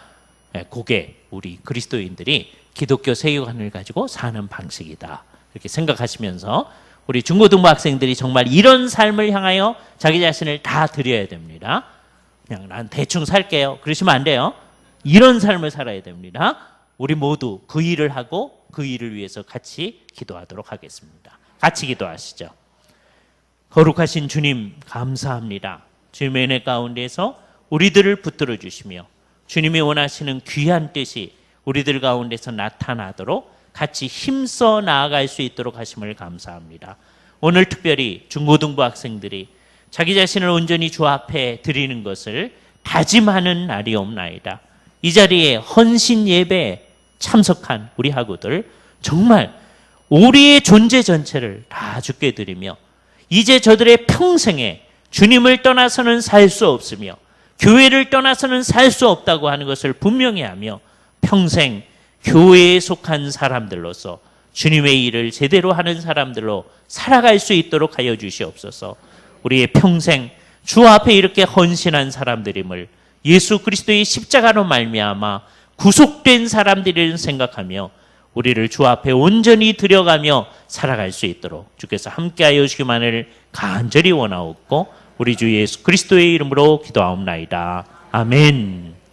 그게 우리 그리스도인들이 기독교 세계관을 가지고 사는 방식이다. 이렇게 생각하시면서 우리 중고등부 학생들이 정말 이런 삶을 향하여 자기 자신을 다 드려야 됩니다. 그냥 난 대충 살게요. 그러시면 안 돼요. 이런 삶을 살아야 됩니다. 우리 모두 그 일을 하고 그 일을 위해서 같이 기도하도록 하겠습니다. 같이 기도하시죠. 거룩하신 주님 감사합니다. 주님의 은혜 가운데서 우리들을 붙들어 주시며 주님이 원하시는 귀한 뜻이 우리들 가운데서 나타나도록 같이 힘써 나아갈 수 있도록 하심을 감사합니다. 오늘 특별히 중고등부 학생들이 자기 자신을 온전히 주 앞에 드리는 것을 다짐하는 날이옵나이다. 이 자리에 헌신 예배에 참석한 우리 학우들 정말 우리의 존재 전체를 다 주께 드리며 이제 저들의 평생에 주님을 떠나서는 살 수 없으며 교회를 떠나서는 살 수 없다고 하는 것을 분명히 하며 평생 교회에 속한 사람들로서 주님의 일을 제대로 하는 사람들로 살아갈 수 있도록 하여 주시옵소서. 우리의 평생 주 앞에 이렇게 헌신한 사람들임을 예수 그리스도의 십자가로 말미암아 구속된 사람들을 생각하며 우리를 주 앞에 온전히 들여가며 살아갈 수 있도록 주께서 함께하여 주시기만을 간절히 원하옵고 우리 주 예수 그리스도의 이름으로 기도하옵나이다. 아멘.